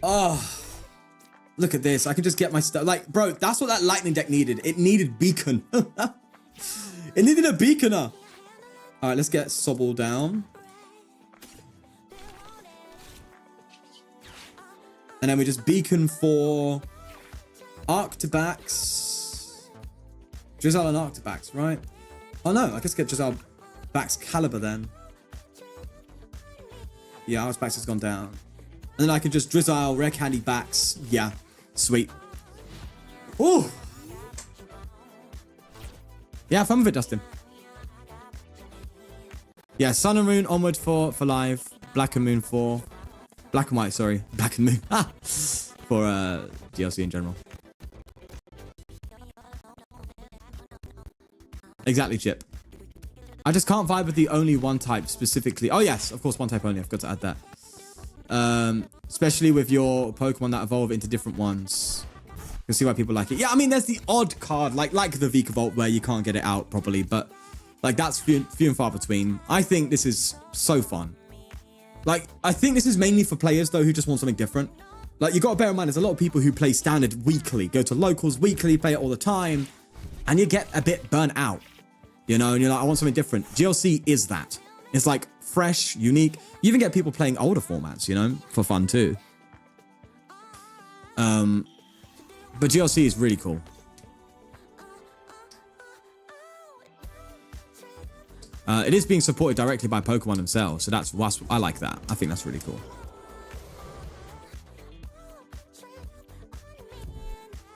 Speaker 1: Oh, look at this. I can just get my stuff. Like, bro, that's what that lightning deck needed. It needed Beacon. It needed a Beaconer. All right, let's get Sobble down. And then we just Beacon for Arctibax. Drizzle and Arctibax, right? Oh no, I guess get Drizzle Bax Caliber then. Yeah, our specs has gone down. And then I can just drizzle rare candy backs. Yeah, sweet. Ooh. Yeah, fun with it, Dustin. Yeah, Sun and Moon onward for live. Black and Moon for... Black and White, sorry. Black and Moon. For GLC in general. Exactly, Chip. I just can't vibe with the only one type specifically. Oh, yes. Of course, one type only. I've got to add that. Especially with your Pokemon that evolve into different ones. You can see why people like it. Yeah, I mean, there's the odd card, like the Vikavolt, where you can't get it out properly. But, like, that's few and far between. I think this is so fun. Like, I think this is mainly for players, though, who just want something different. Like, you got to bear in mind, there's a lot of people who play Standard weekly. Go to locals weekly, play it all the time. And you get a bit burnt out. You know, and you're like, I want something different. GLC is that. It's like fresh, unique. You even get people playing older formats, you know, for fun too. But GLC is really cool. It is being supported directly by Pokemon themselves, so I like that. I think that's really cool.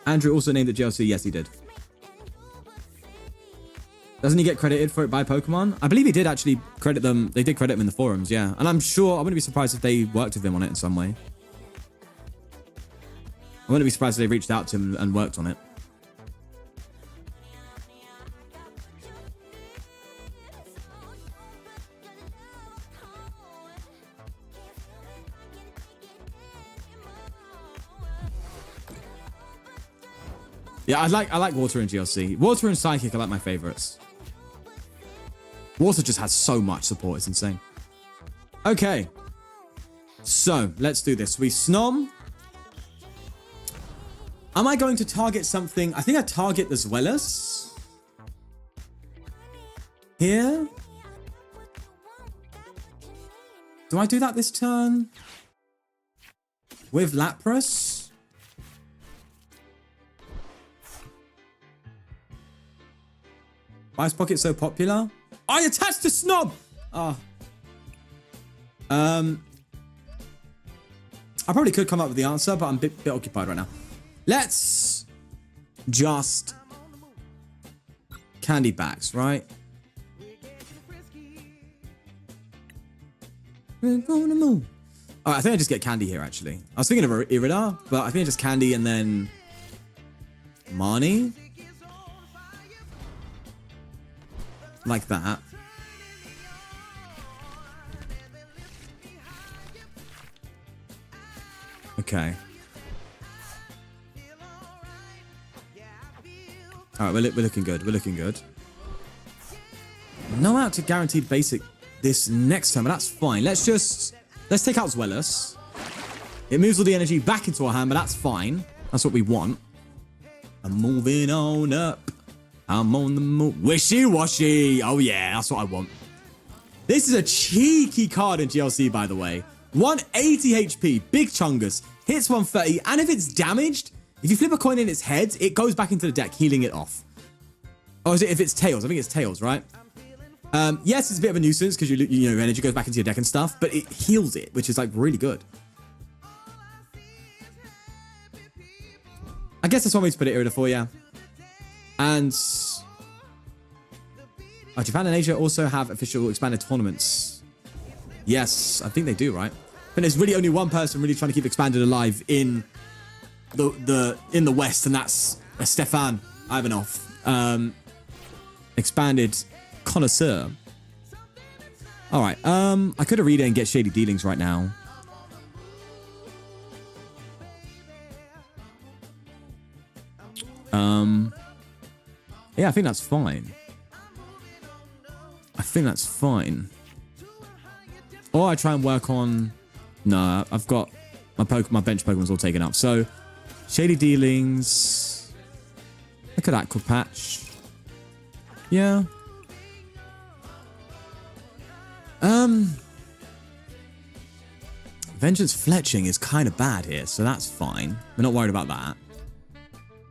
Speaker 1: Andrew also named it GLC. Yes, he did. Doesn't he get credited for it by Pokemon? I believe he did actually credit them. They did credit him in the forums, yeah. And I'm sure, I wouldn't be surprised if they worked with him on it in some way. I wouldn't be surprised if they reached out to him and worked on it. Yeah, I like Water and GLC. Water and Psychic are like my favorites. Water just has so much support. It's insane. Okay. So, let's do this. We Snom. Am I going to target something? I think I target the Zweilous. Here. Do I do that this turn? With Lapras? Why is Pocket so popular? I attached to Snob! Oh. I probably could come up with the answer, but I'm a bit occupied right now. Let's just candy backs, right? We're gonna move. All right, I think I just get candy here, actually. I was thinking of Irida, but I think I just candy and then Marnie. Like that. Okay. All right, we're looking good. We're looking good. No out to guaranteed basic this next time, but that's fine. Let's take out Zweilous. It moves all the energy back into our hand, but that's fine. That's what we want. I'm moving on up. I'm on the move. Wishy-washy. Oh, yeah. That's what I want. This is a cheeky card in GLC, by the way. 180 HP. Big Chungus. Hits 130. And if it's damaged, if you flip a coin in its head, it goes back into the deck, healing it off. Oh, is it if it's Tails? I think it's Tails, right? Yes, it's a bit of a nuisance because you know, energy goes back into your deck and stuff, but it heals it, which is like really good. I guess that's one way to put it, Irida, for you. And Japan and Asia also have official expanded tournaments. Yes, I think they do, right? But there's really only one person really trying to keep expanded alive in the West, and that's Stefan Ivanov, expanded connoisseur. All right, I could have read it and get Shady Dealings right now. Yeah, I think that's fine. I think that's fine. Or I try and work on... No, I've got my bench Pokemon's all taken up. So, Shady Dealings. Look at that, Aqua Patch. Yeah. Vengeance Fletching is kind of bad here, so that's fine. We're not worried about that.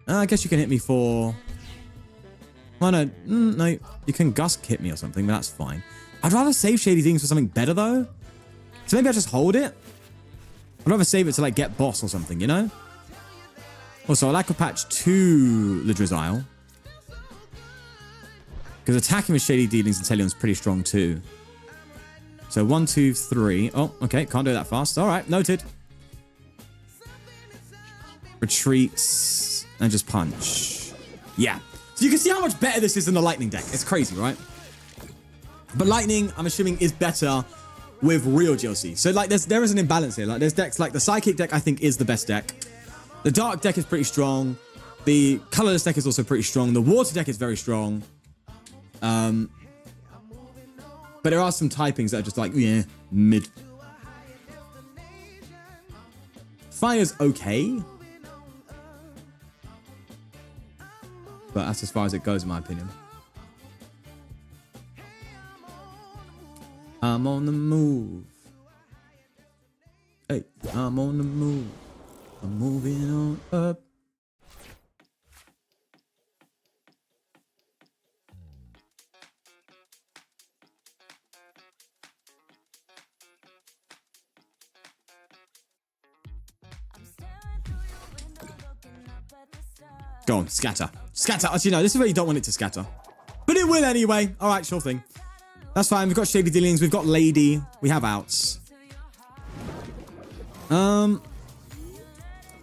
Speaker 1: I guess you can hit me for... Oh, no. No, you can Gusk hit me or something, but that's fine. I'd rather save Shady Things for something better, though. So maybe I just hold it. I'd rather save it to like get boss or something, you know? Also, I like a patch to Ladrizile. Because attacking with Shady Dealings and Inteleon's pretty strong too. So 1, 2, 3. Oh, okay. Can't do that fast. All right. Noted. Retreats and just punch. Yeah. So you can see how much better this is than the Lightning deck. It's crazy, right? But Lightning, I'm assuming, is better with real GLC. So like there is an imbalance here. Like there's decks like the Psychic deck I think is the best deck. The Dark deck is pretty strong. The Colorless deck is also pretty strong. The Water deck is very strong. But there are some typings that are just like, yeah, mid. Fire's okay. But that's as far as it goes, in my opinion. I'm on the move. Hey, I'm on the move. I'm moving on up. Go on, scatter. Scatter. As you know, this is where you don't want it to scatter. But it will anyway. All right, sure thing. That's fine. We've got Shady Dealings. We've got Lady. We have outs.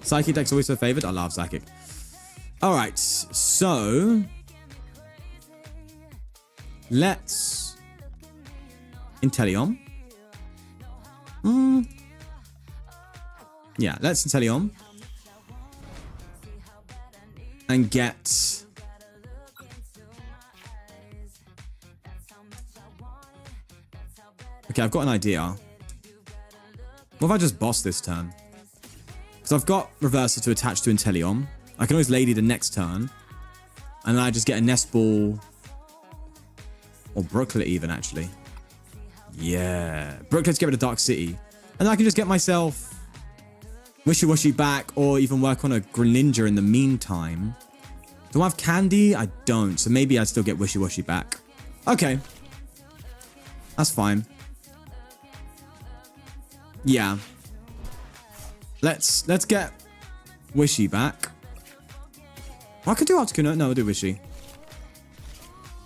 Speaker 1: Psychic deck's always so favored. I love Psychic. All right. So let's Inteleon. Yeah, let's Inteleon. And get okay, I've got an idea. What if I just boss this turn? Because I've got Reverser to attach to Inteleon. I can always Lady the next turn. And then I just get a Nest Ball. Or Brooklet even, actually. Yeah. Brooklet to get rid of Dark City. And then I can just get myself Wishy Washy back, or even work on a Greninja in the meantime. Do I have Candy? I don't. So maybe I'd still get Wishy Washy back. Okay. That's fine. Yeah. Let's get Wishy back. I could do Articuno. No, I'll do Wishy.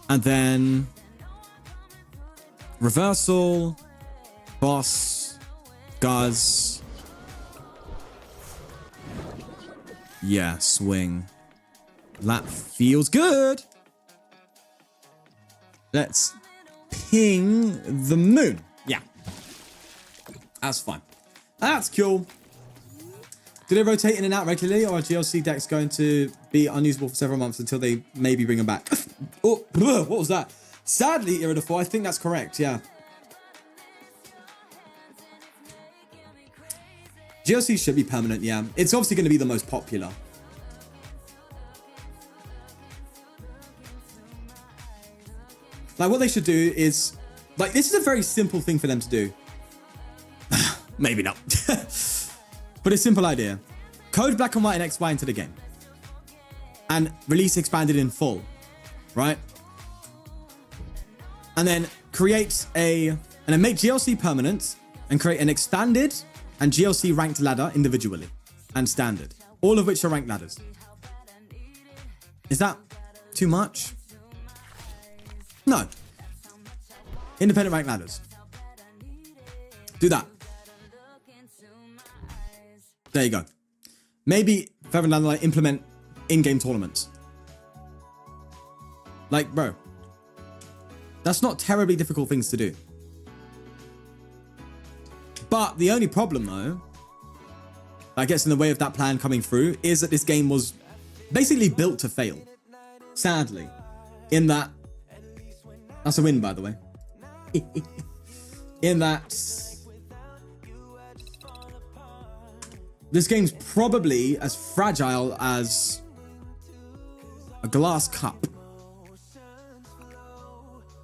Speaker 1: And then Reversal, Boss, Guzz. Yeah, swing. That feels good. Let's ping the moon. Yeah. That's fine. That's cool. Do they rotate in and out regularly, or are GLC decks going to be unusable for several months until they maybe bring them back? Oh, what was that? Sadly, Iridifor, I think that's correct, yeah. GLC should be permanent, yeah. It's obviously going to be the most popular. Like, what they should do is... Like, this is a very simple thing for them to do. Maybe not. But a simple idea. Code Black and White and XY into the game. And release Expanded in full. Right? And then create a... And then make GLC permanent. And create an Expanded... and GLC ranked ladder individually and standard, all of which are ranked ladders. Is that too much? No. Independent ranked ladders. Do that. There you go. Maybe further down the line, implement in-game tournaments. Like, bro, that's not terribly difficult things to do. But the only problem, though, that gets in the way of that plan coming through is that this game was basically built to fail. Sadly. In that... That's a win, by the way. In that... This game's probably as fragile as a glass cup.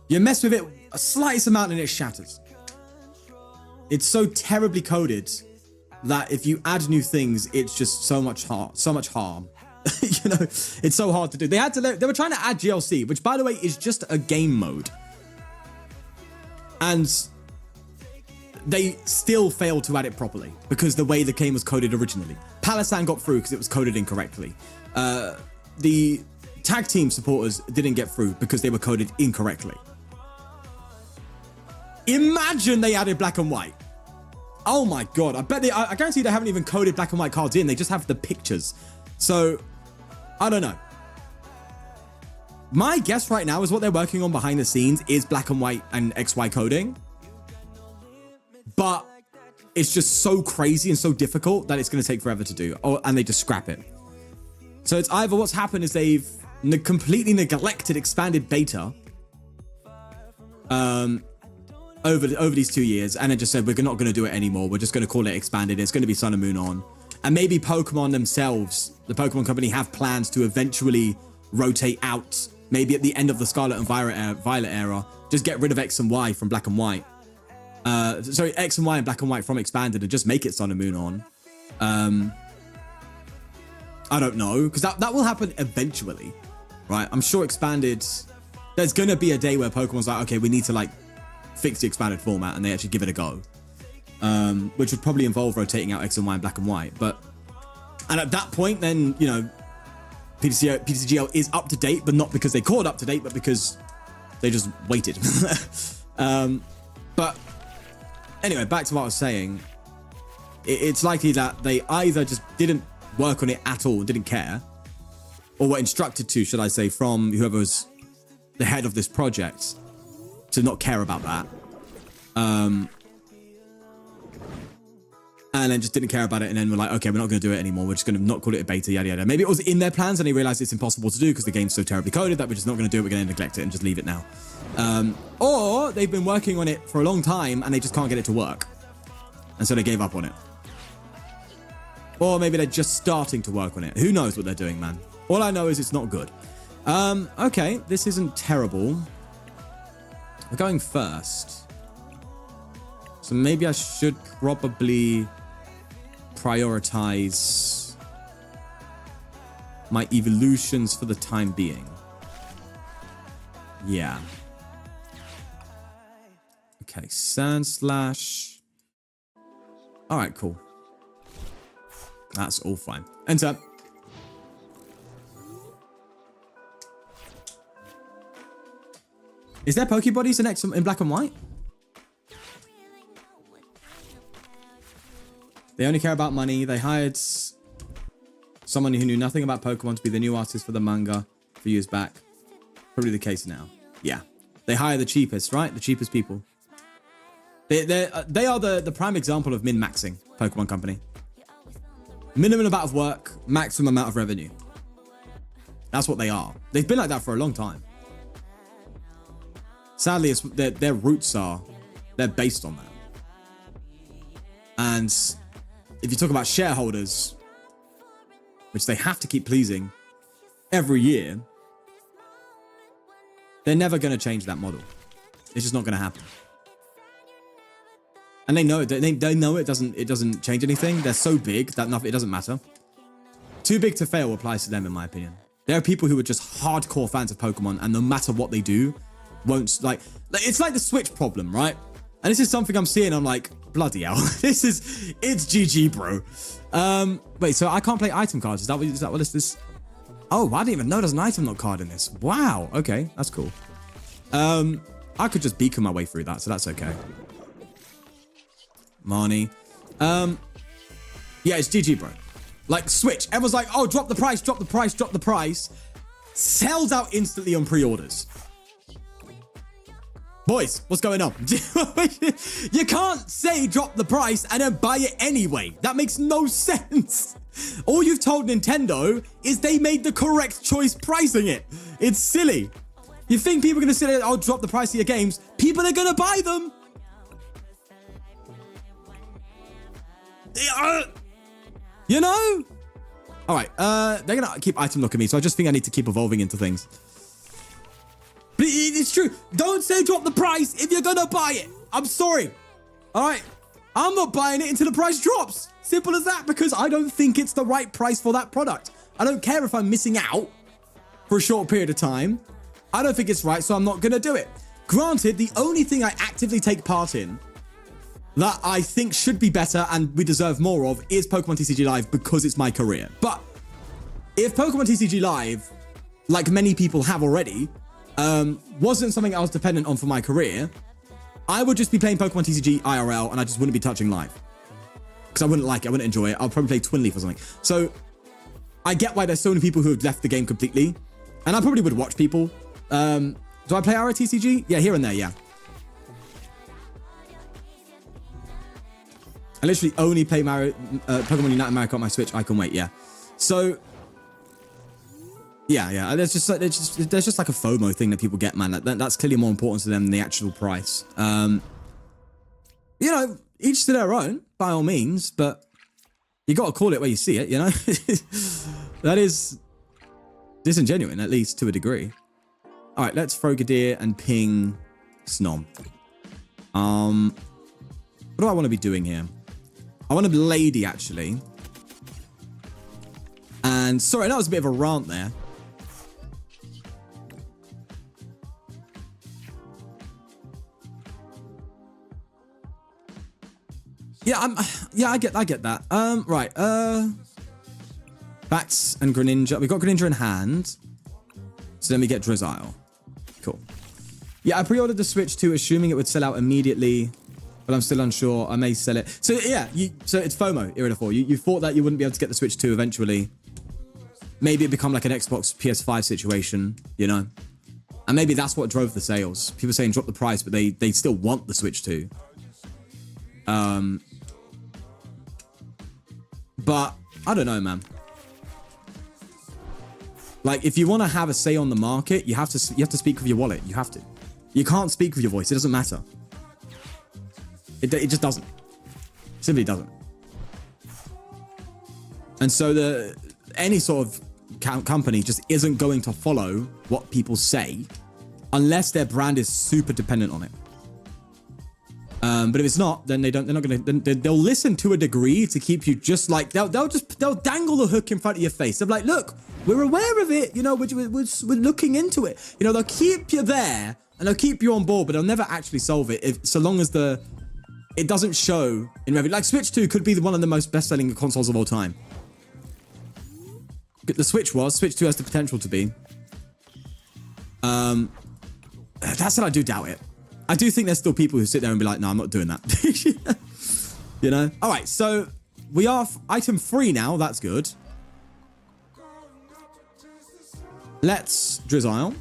Speaker 1: You mess with it a slightest amount and it shatters. It's so terribly coded that if you add new things, it's just so much harm. You know, it's so hard to do. They were trying to add GLC, which, by the way, is just a game mode. And they still failed to add it properly because the way the game was coded originally. Palisand got through because it was coded incorrectly. The tag team supporters didn't get through because they were coded incorrectly. Imagine they added black and white. Oh my God. I guarantee they haven't even coded black and white cards in. They just have the pictures. So, I don't know. My guess right now is what they're working on behind the scenes is black and white and XY coding. But it's just so crazy and so difficult that it's going to take forever to do. And they just scrap it. So it's either what's happened is they've completely neglected expanded beta over these 2 years, and it just said, we're not going to do it anymore. We're just going to call it expanded. It's going to be Sun and Moon on. And maybe Pokemon themselves, the Pokemon company, have plans to eventually rotate out, maybe at the end of the Scarlet and Violet era, just get rid of X and Y from Black and White. Sorry, X and Y and Black and White from expanded and just make it Sun and Moon on. I don't know, because that will happen eventually, right? I'm sure expanded, there's going to be a day where Pokemon's like, okay, we need to like fix the expanded format, and they actually give it a go, which would probably involve rotating out X and Y and Black and White. And at that point, then, you know, ptcgl is up to date, but not because they called up to date, but because they just waited. But anyway, back to what I was saying. It's likely that they either just didn't work on it at all, didn't care, or were instructed to, should I say, from whoever was the head of this project, to not care about that, and then just didn't care about it, and then we're like, okay, we're not going to do it anymore, we're just going to not call it a beta, yada yada. Maybe it was in their plans and they realized it's impossible to do because the game's so terribly coded that we're just not going to do it, we're going to neglect it and just leave it now. Or they've been working on it for a long time and they just can't get it to work, and so they gave up on it. Or maybe they're just starting to work on it. Who knows what they're doing, man? All I know is it's not good. Okay, this isn't terrible. We're going first. So maybe I should probably prioritize my evolutions for the time being. Yeah. Okay, Sandslash. All right, cool. That's all fine. Enter. Is there Pokebodies in black and white? They only care about money. They hired someone who knew nothing about Pokemon to be the new artist for the manga a few years back. Probably the case now. Yeah. They hire the cheapest, right? The cheapest people. They are the prime example of min-maxing Pokemon company. Minimum amount of work, maximum amount of revenue. That's what they are. They've been like that for a long time. Sadly, it's, their roots they're based on that. And if you talk about shareholders, which they have to keep pleasing every year, they're never going to change that model. It's just not going to happen. And they know it. They know it doesn't change anything. They're so big that it doesn't matter. Too big to fail applies to them, in my opinion. There are people who are just hardcore fans of Pokemon, and no matter what they do, won't like it's like the Switch problem, right? And this is something I'm seeing. I'm like, bloody hell, it's GG, bro. Wait, so I can't play item cards? Is that what this is? Oh, I didn't even know there's an item lock card in this. Wow. Okay, that's cool. I could just beacon my way through that, so that's okay. Marnie. Yeah, it's GG, bro. Like Switch, everyone's like, oh, drop the price, drop the price, drop the price. Sells out instantly on pre-orders. Boys, what's going on? You can't say drop the price and then buy it anyway. That makes no sense. All you've told Nintendo is they made the correct choice pricing it. It's silly. You think people are going to sit there, oh, drop the price of your games? People are going to buy them. You know? All right, they're going to keep item locking me, so I just think I need to keep evolving into things. But it's true. Don't say drop the price if you're going to buy it. I'm sorry. All right. I'm not buying it until the price drops. Simple as that, because I don't think it's the right price for that product. I don't care if I'm missing out for a short period of time. I don't think it's right, so I'm not going to do it. Granted, the only thing I actively take part in that I think should be better and we deserve more of is Pokemon TCG Live because it's my career. But if Pokemon TCG Live, like many people have already, wasn't something I was dependent on for my career, I would just be playing Pokemon TCG IRL and I just wouldn't be touching Live. Because I wouldn't like it, I wouldn't enjoy it. I'll probably play Twin Leaf or something. So I get why there's so many people who have left the game completely. And I probably would watch people. Do I play IRL TCG? Yeah, here and there, yeah. I literally only play Pokemon Unite America on my Switch. I can wait, yeah. So, yeah. There's just like a FOMO thing that people get, man. That's clearly more important to them than the actual price. You know, each to their own, by all means, but you got to call it where you see it, you know? That is disingenuous, at least to a degree. All right, let's Frogadier and ping Snom. What do I want to be doing here? I want to be Lady, actually. And sorry, that was a bit of a rant there. Yeah, I get that. Right. Bats and Greninja. We've got Greninja in hand. So then we get Drizzile. Cool. Yeah, I pre-ordered the Switch 2, assuming it would sell out immediately, but I'm still unsure. I may sell it. So yeah, so it's FOMO, Iridafor. You thought that you wouldn't be able to get the Switch 2 eventually. Maybe it become like an Xbox PS5 situation, you know? And maybe that's what drove the sales. People saying drop the price, but they still want the Switch 2. But I don't know, man. Like, if you want to have a say on the market, you have to speak with your wallet. You have to. You can't speak with your voice. It doesn't matter. It just doesn't. Simply doesn't. And so any sort of company just isn't going to follow what people say unless their brand is super dependent on it. But if it's not, then they're not going to. They'll listen to a degree to keep you just like they'll dangle the hook in front of your face. They're like, look, we're aware of it. You know, we're looking into it. You know, they'll keep you there and they'll keep you on board, but they'll never actually solve it so long as it doesn't show in revenue. Like Switch 2 could be one of the most best-selling consoles of all time. The Switch 2 has the potential to be. That said, I do doubt it. I do think there's still people who sit there and be like, no, I'm not doing that. You know? All right, so we are item 3 now. That's good. Let's Drizzile.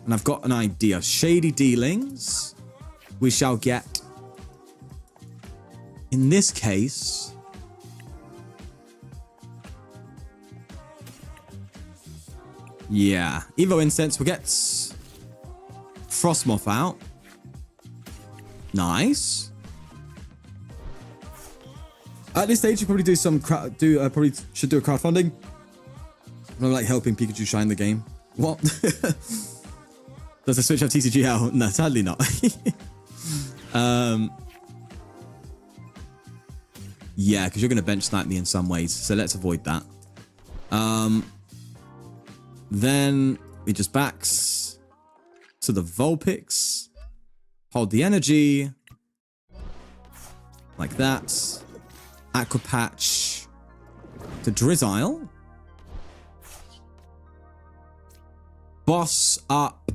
Speaker 1: And I've got an idea. Shady Dealings. We shall get. In this case. Yeah. Evo Incense. We'll get Frostmoth out. Nice. At this stage, you probably do some probably should do a crowdfunding. I'm like helping Pikachu shine the game. What? Does the Switch have TCGL? No, sadly not. Yeah, because you're going to bench snipe me in some ways, so let's avoid that. Then we just backs to the Vulpix. Hold the energy. Like that. Aqua Patch to Drizzile. Boss up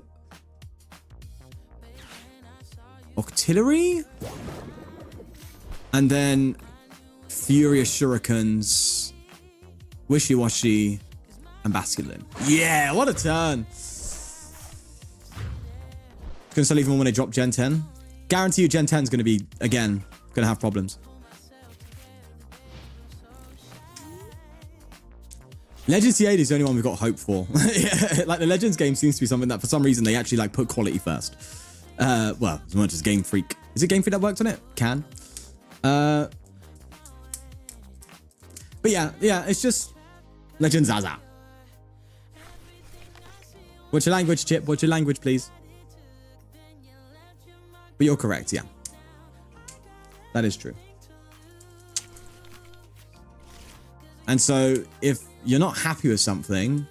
Speaker 1: Octillery. And then Furious Shurikens, Wishy Washy, and Basculin. Yeah, what a turn. It's going to sell even more when they drop Gen 10. Guarantee you Gen 10 is going to be, again, going to have problems. Legends C8 is the only one we've got hope for. Yeah, like the Legends game seems to be something that for some reason they actually like put quality first. Well, as much as Game Freak. Is it Game Freak that worked on it? Can. But yeah, it's just Legends Zaza. What's your language, Chip? What's your language, please? But you're correct, yeah. That is true. And so, if you're not happy with something,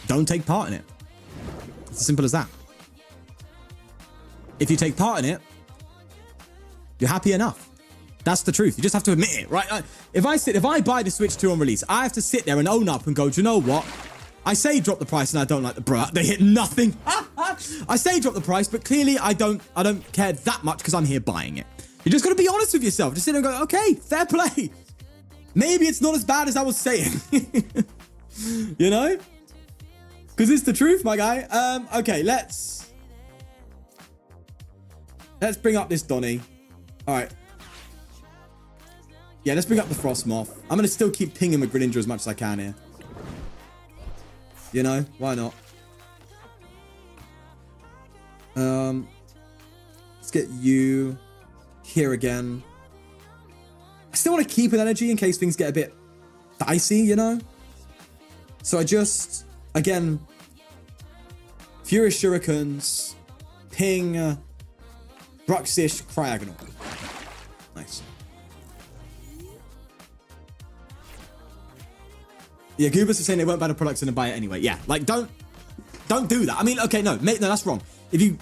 Speaker 1: don't take part in it. It's as simple as that. if you take part in it, you're happy enough. That's the truth. You just have to admit it, right? If I buy the Switch 2 on release, I have to sit there and own up and go, do you know what? I say drop the price and I don't like the bruh. They hit nothing. I say drop the price, but clearly I don't care that much because I'm here buying it. You just got to be honest with yourself. Just sit there and go, okay, fair play. Maybe it's not as bad as I was saying. You know? Because it's the truth, my guy. Okay, let's bring up this Donny. All right. Yeah, let's bring up the Frostmoth. I'm going to still keep pinging a Greninja as much as I can here. You know, why not? Let's get you here again. I still want to keep an energy in case things get a bit dicey, you know? So I just, again, Furious Shurikens, ping, Bruxish, Cryogonal. Nice. Yeah, Goobus is saying they won't buy the products and then buy it anyway. Yeah, like, don't do that. I mean, okay, no, that's wrong. If you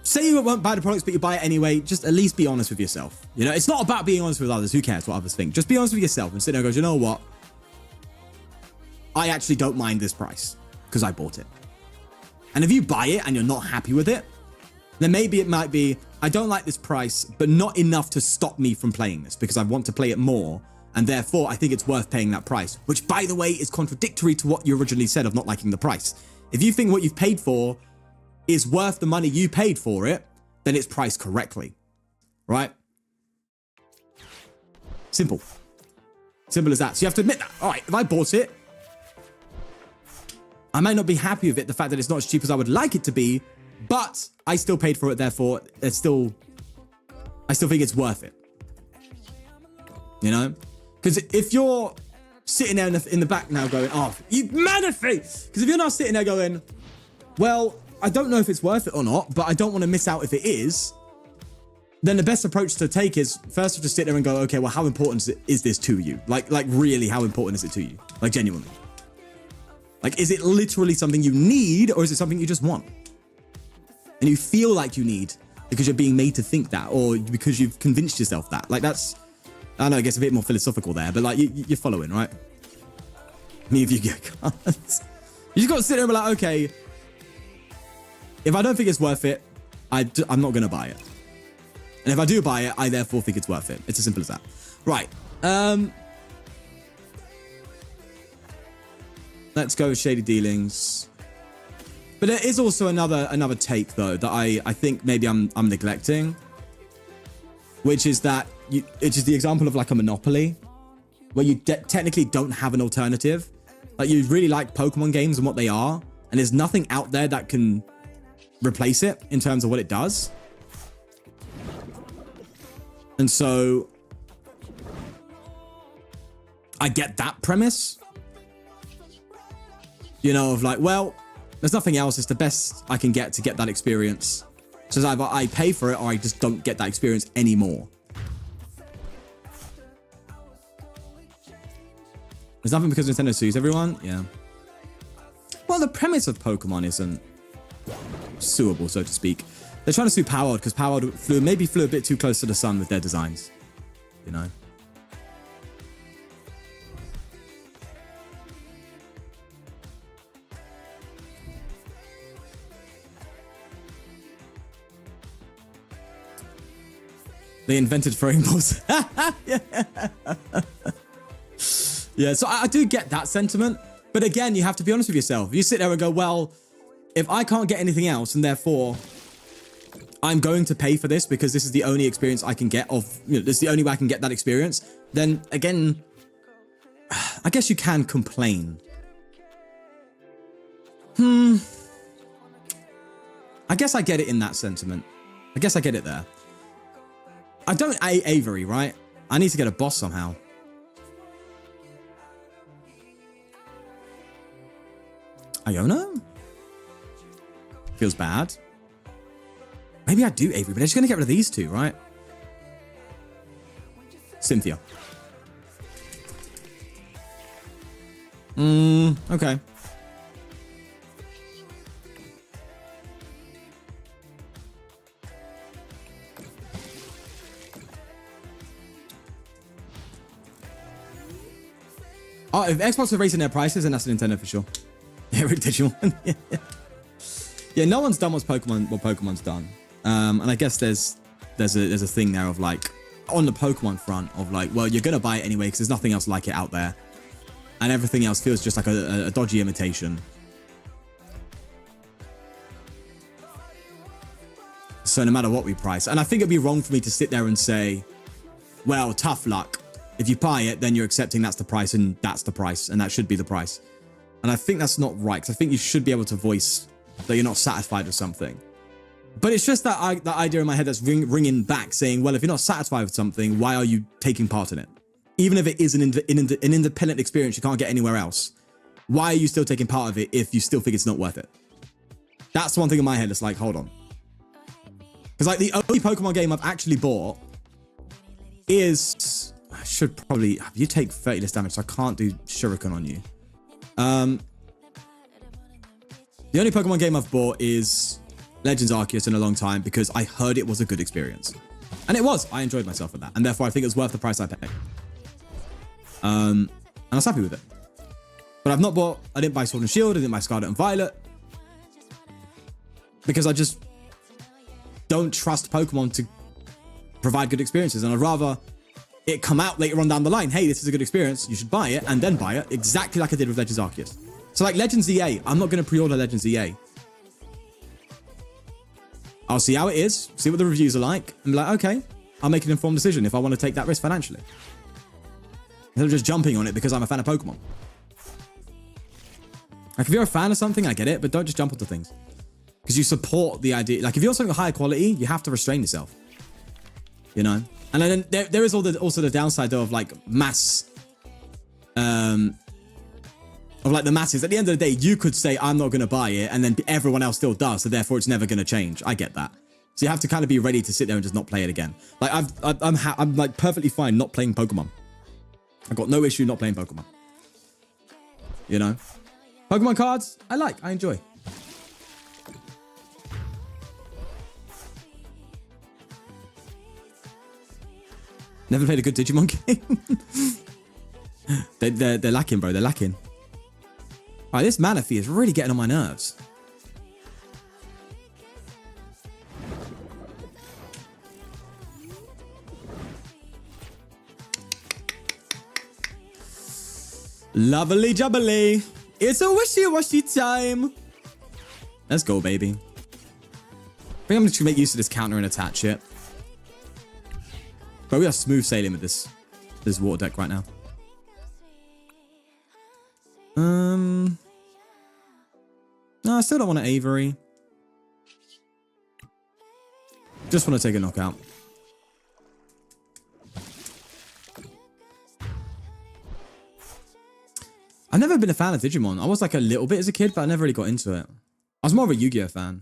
Speaker 1: say you won't buy the products, but you buy it anyway, just at least be honest with yourself. You know, it's not about being honest with others. Who cares what others think? Just be honest with yourself and sit there and go, you know what? I actually don't mind this price because I bought it. And if you buy it and you're not happy with it, then maybe it might be, I don't like this price, but not enough to stop me from playing this because I want to play it more. And therefore, I think it's worth paying that price, which, by the way, is contradictory to what you originally said of not liking the price. If you think what you've paid for is worth the money you paid for it, then it's priced correctly, right? Simple. Simple as that. So you have to admit that. All right, if I bought it, I might not be happy with it, the fact that it's not as cheap as I would like it to be, but I still paid for it, therefore, I still think it's worth it. You know? Because if you're sitting there in the back now going, oh, you manifest! Because if you're not sitting there going, well, I don't know if it's worth it or not, but I don't want to miss out if it is, then the best approach to take is first to just sit there and go, okay, well, how important is this to you? Like really, how important is it to you? Like, genuinely. Like, is it literally something you need, or is it something you just want? And you feel like you need because you're being made to think that, or because you've convinced yourself that. Like, that's, I know, it gets a bit more philosophical there, but like, you're following, right? Me, if you get cards. You just got to sit there and be like, okay, if I don't think it's worth it, I'm not going to buy it. And if I do buy it, I therefore think it's worth it. It's as simple as that. Right. Let's go with Shady Dealings. But there is also another take, though, that I think maybe I'm neglecting. Which is that it's just the example of like a monopoly where you technically don't have an alternative. Like, you really like Pokemon games and what they are, and there's nothing out there that can replace it in terms of what it does. And so I get that premise, you know, of like, well, there's nothing else. It's the best I can get to get that experience. So either I pay for it or I just don't get that experience anymore. There's nothing because Nintendo sues everyone. Yeah. Well, the premise of Pokemon isn't suable, so to speak. They're trying to sue Powered because Powered maybe flew a bit too close to the sun with their designs. You know? They invented throwing balls. Yeah. Yeah, so I do get that sentiment. But again, you have to be honest with yourself. You sit there and go, well, if I can't get anything else and therefore I'm going to pay for this because this is the only experience I can get of, you know, this is the only way I can get that experience, then again, I guess you can complain. I guess I get it in that sentiment. I guess I get it there. I don't Avery, right? I need to get a boss somehow. Iona? Feels bad. Maybe I do Avery, but I'm just going to get rid of these two, right? Cynthia. Okay. Oh, if Xbox are raising their prices, then that's Nintendo for sure. Yeah, Rick Digimon. Yeah, no one's done what Pokemon's done. And I guess there's a thing there of like, on the Pokemon front of like, well, you're gonna buy it anyway because there's nothing else like it out there, and everything else feels just like a dodgy imitation. So no matter what we price, and I think it'd be wrong for me to sit there and say, well, tough luck. If you buy it, then you're accepting that's the price, and that's the price, and that should be the price. And I think that's not right, because I think you should be able to voice that you're not satisfied with something. But it's just that idea in my head that's ringing back, saying, well, if you're not satisfied with something, why are you taking part in it? Even if it is an independent experience you can't get anywhere else, why are you still taking part of it if you still think it's not worth it? That's the one thing in my head that's like, hold on. Because like the only Pokemon game I've actually bought is... I should probably... You take 30 less damage, so I can't do Shuriken on you. The only Pokemon game I've bought is Legends Arceus in a long time because I heard it was a good experience. And it was. I enjoyed myself with that. And therefore, I think it was worth the price I paid. And I was happy with it. But I've not bought... I didn't buy Sword and Shield. I didn't buy Scarlet and Violet. Because I just don't trust Pokemon to provide good experiences. And I'd rather it come out later on down the line. Hey, this is a good experience. You should buy it and then buy it. Exactly like I did with Legends Arceus. So like Legends EA, I'm not going to pre-order Legends EA. I'll see how it is, see what the reviews are like, and be like, okay, I'll make an informed decision if I want to take that risk financially. Instead of just jumping on it because I'm a fan of Pokemon. Like if you're a fan of something, I get it, but don't just jump onto things. Because you support the idea. Like if you're something higher quality, you have to restrain yourself. You know? And then there is also the downside though of like mass... of like the masses. At the end of the day, you could say, I'm not going to buy it, and then everyone else still does, so therefore it's never going to change. I get that. So you have to kind of be ready to sit there and just not play it again. Like I'm like perfectly fine not playing Pokemon. I've got no issue not playing Pokemon. You know? Pokemon cards, I enjoy. Never played a good Digimon game. They're lacking, bro. They're lacking. Alright, this Manaphy is really getting on my nerves. Lovely jubbly. It's a wishy-washy time. Let's go, baby. I think I'm just gonna make use of this counter and attach it. But we are smooth sailing with this water deck right now. No, I still don't want an Avery. Just want to take a knockout. I've never been a fan of Digimon. I was like a little bit as a kid, but I never really got into it. I was more of a Yu-Gi-Oh fan.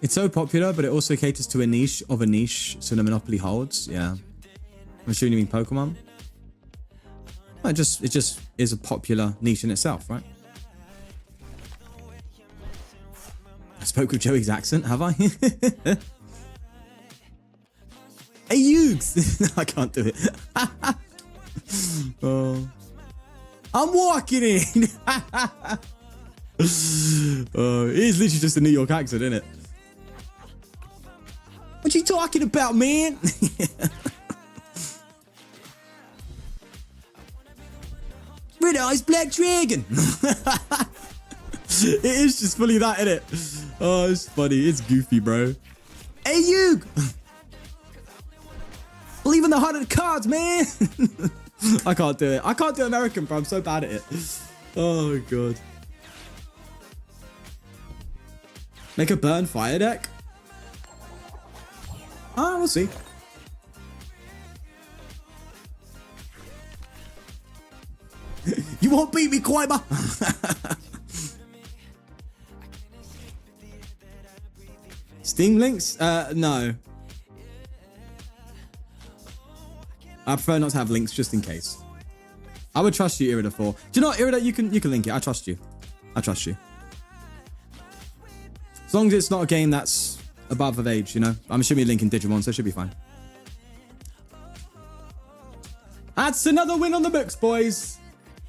Speaker 1: It's so popular, but it also caters to a niche of a niche, so the monopoly holds. Yeah. I'm assuming you mean Pokemon. Well, it just is a popular niche in itself, right? I spoke with Joey's accent, have I? Hey, Yugs! I can't do it. Oh. I'm walking in! Oh, it is literally just a New York accent, isn't it? What you talking about, man? Red Eyes Black Dragon. It is just fully that, isn't it? Oh, it's funny. It's goofy, bro. Hey, you! Believe in the heart of the cards, man. I can't do it. I can't do American, bro. I'm so bad at it. Oh, God. Make a burn fire deck? Ah, we'll see. You won't beat me, Koiba! Steam links? No. I prefer not to have links just in case. I would trust you, Irida 4. Do you know what, Irida? You can link it. I trust you. I trust you. As long as it's not a game that's above of age, you know. I'm assuming you're linking Digimon, so it should be fine. That's another win on the books, boys.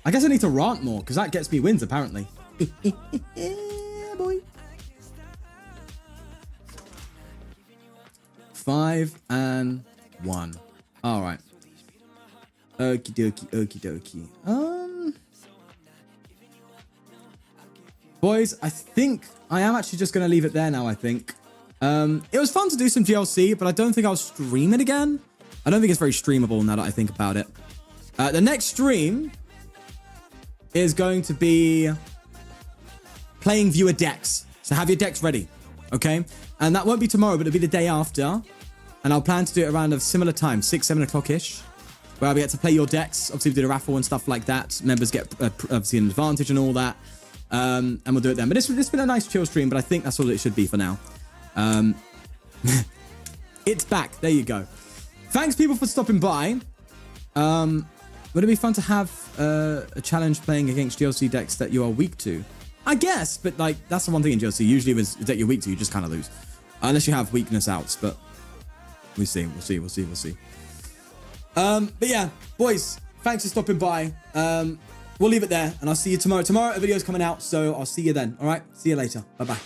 Speaker 1: I guess I need to rant more, because that gets me wins, apparently. Yeah, boy. 5 and 1. All right. Okie dokie, okie dokie. Boys, I think I am actually just going to leave it there now, I think. It was fun to do some GLC, but I don't think I'll stream it again. I don't think it's very streamable now that I think about it. The next stream is going to be playing viewer decks. So have your decks ready, okay? And that won't be tomorrow, but it'll be the day after. And I'll plan to do it around a similar time, 6, 7 o'clock-ish, where I'll get to play your decks. Obviously, we did a raffle and stuff like that. Members get, obviously, an advantage and all that. And we'll do it then. But this has been a nice chill stream, but I think that's all it should be for now. It's back. There you go. Thanks, people, for stopping by. Would it be fun to have a challenge playing against GLC decks that you are weak to? I guess, but like that's the one thing in GLC. Usually, with a deck you're weak to, you just kind of lose, unless you have weakness outs. But we'll see. But yeah, boys, thanks for stopping by. We'll leave it there, and I'll see you tomorrow. Tomorrow, a video's coming out, so I'll see you then. All right, see you later. Bye bye.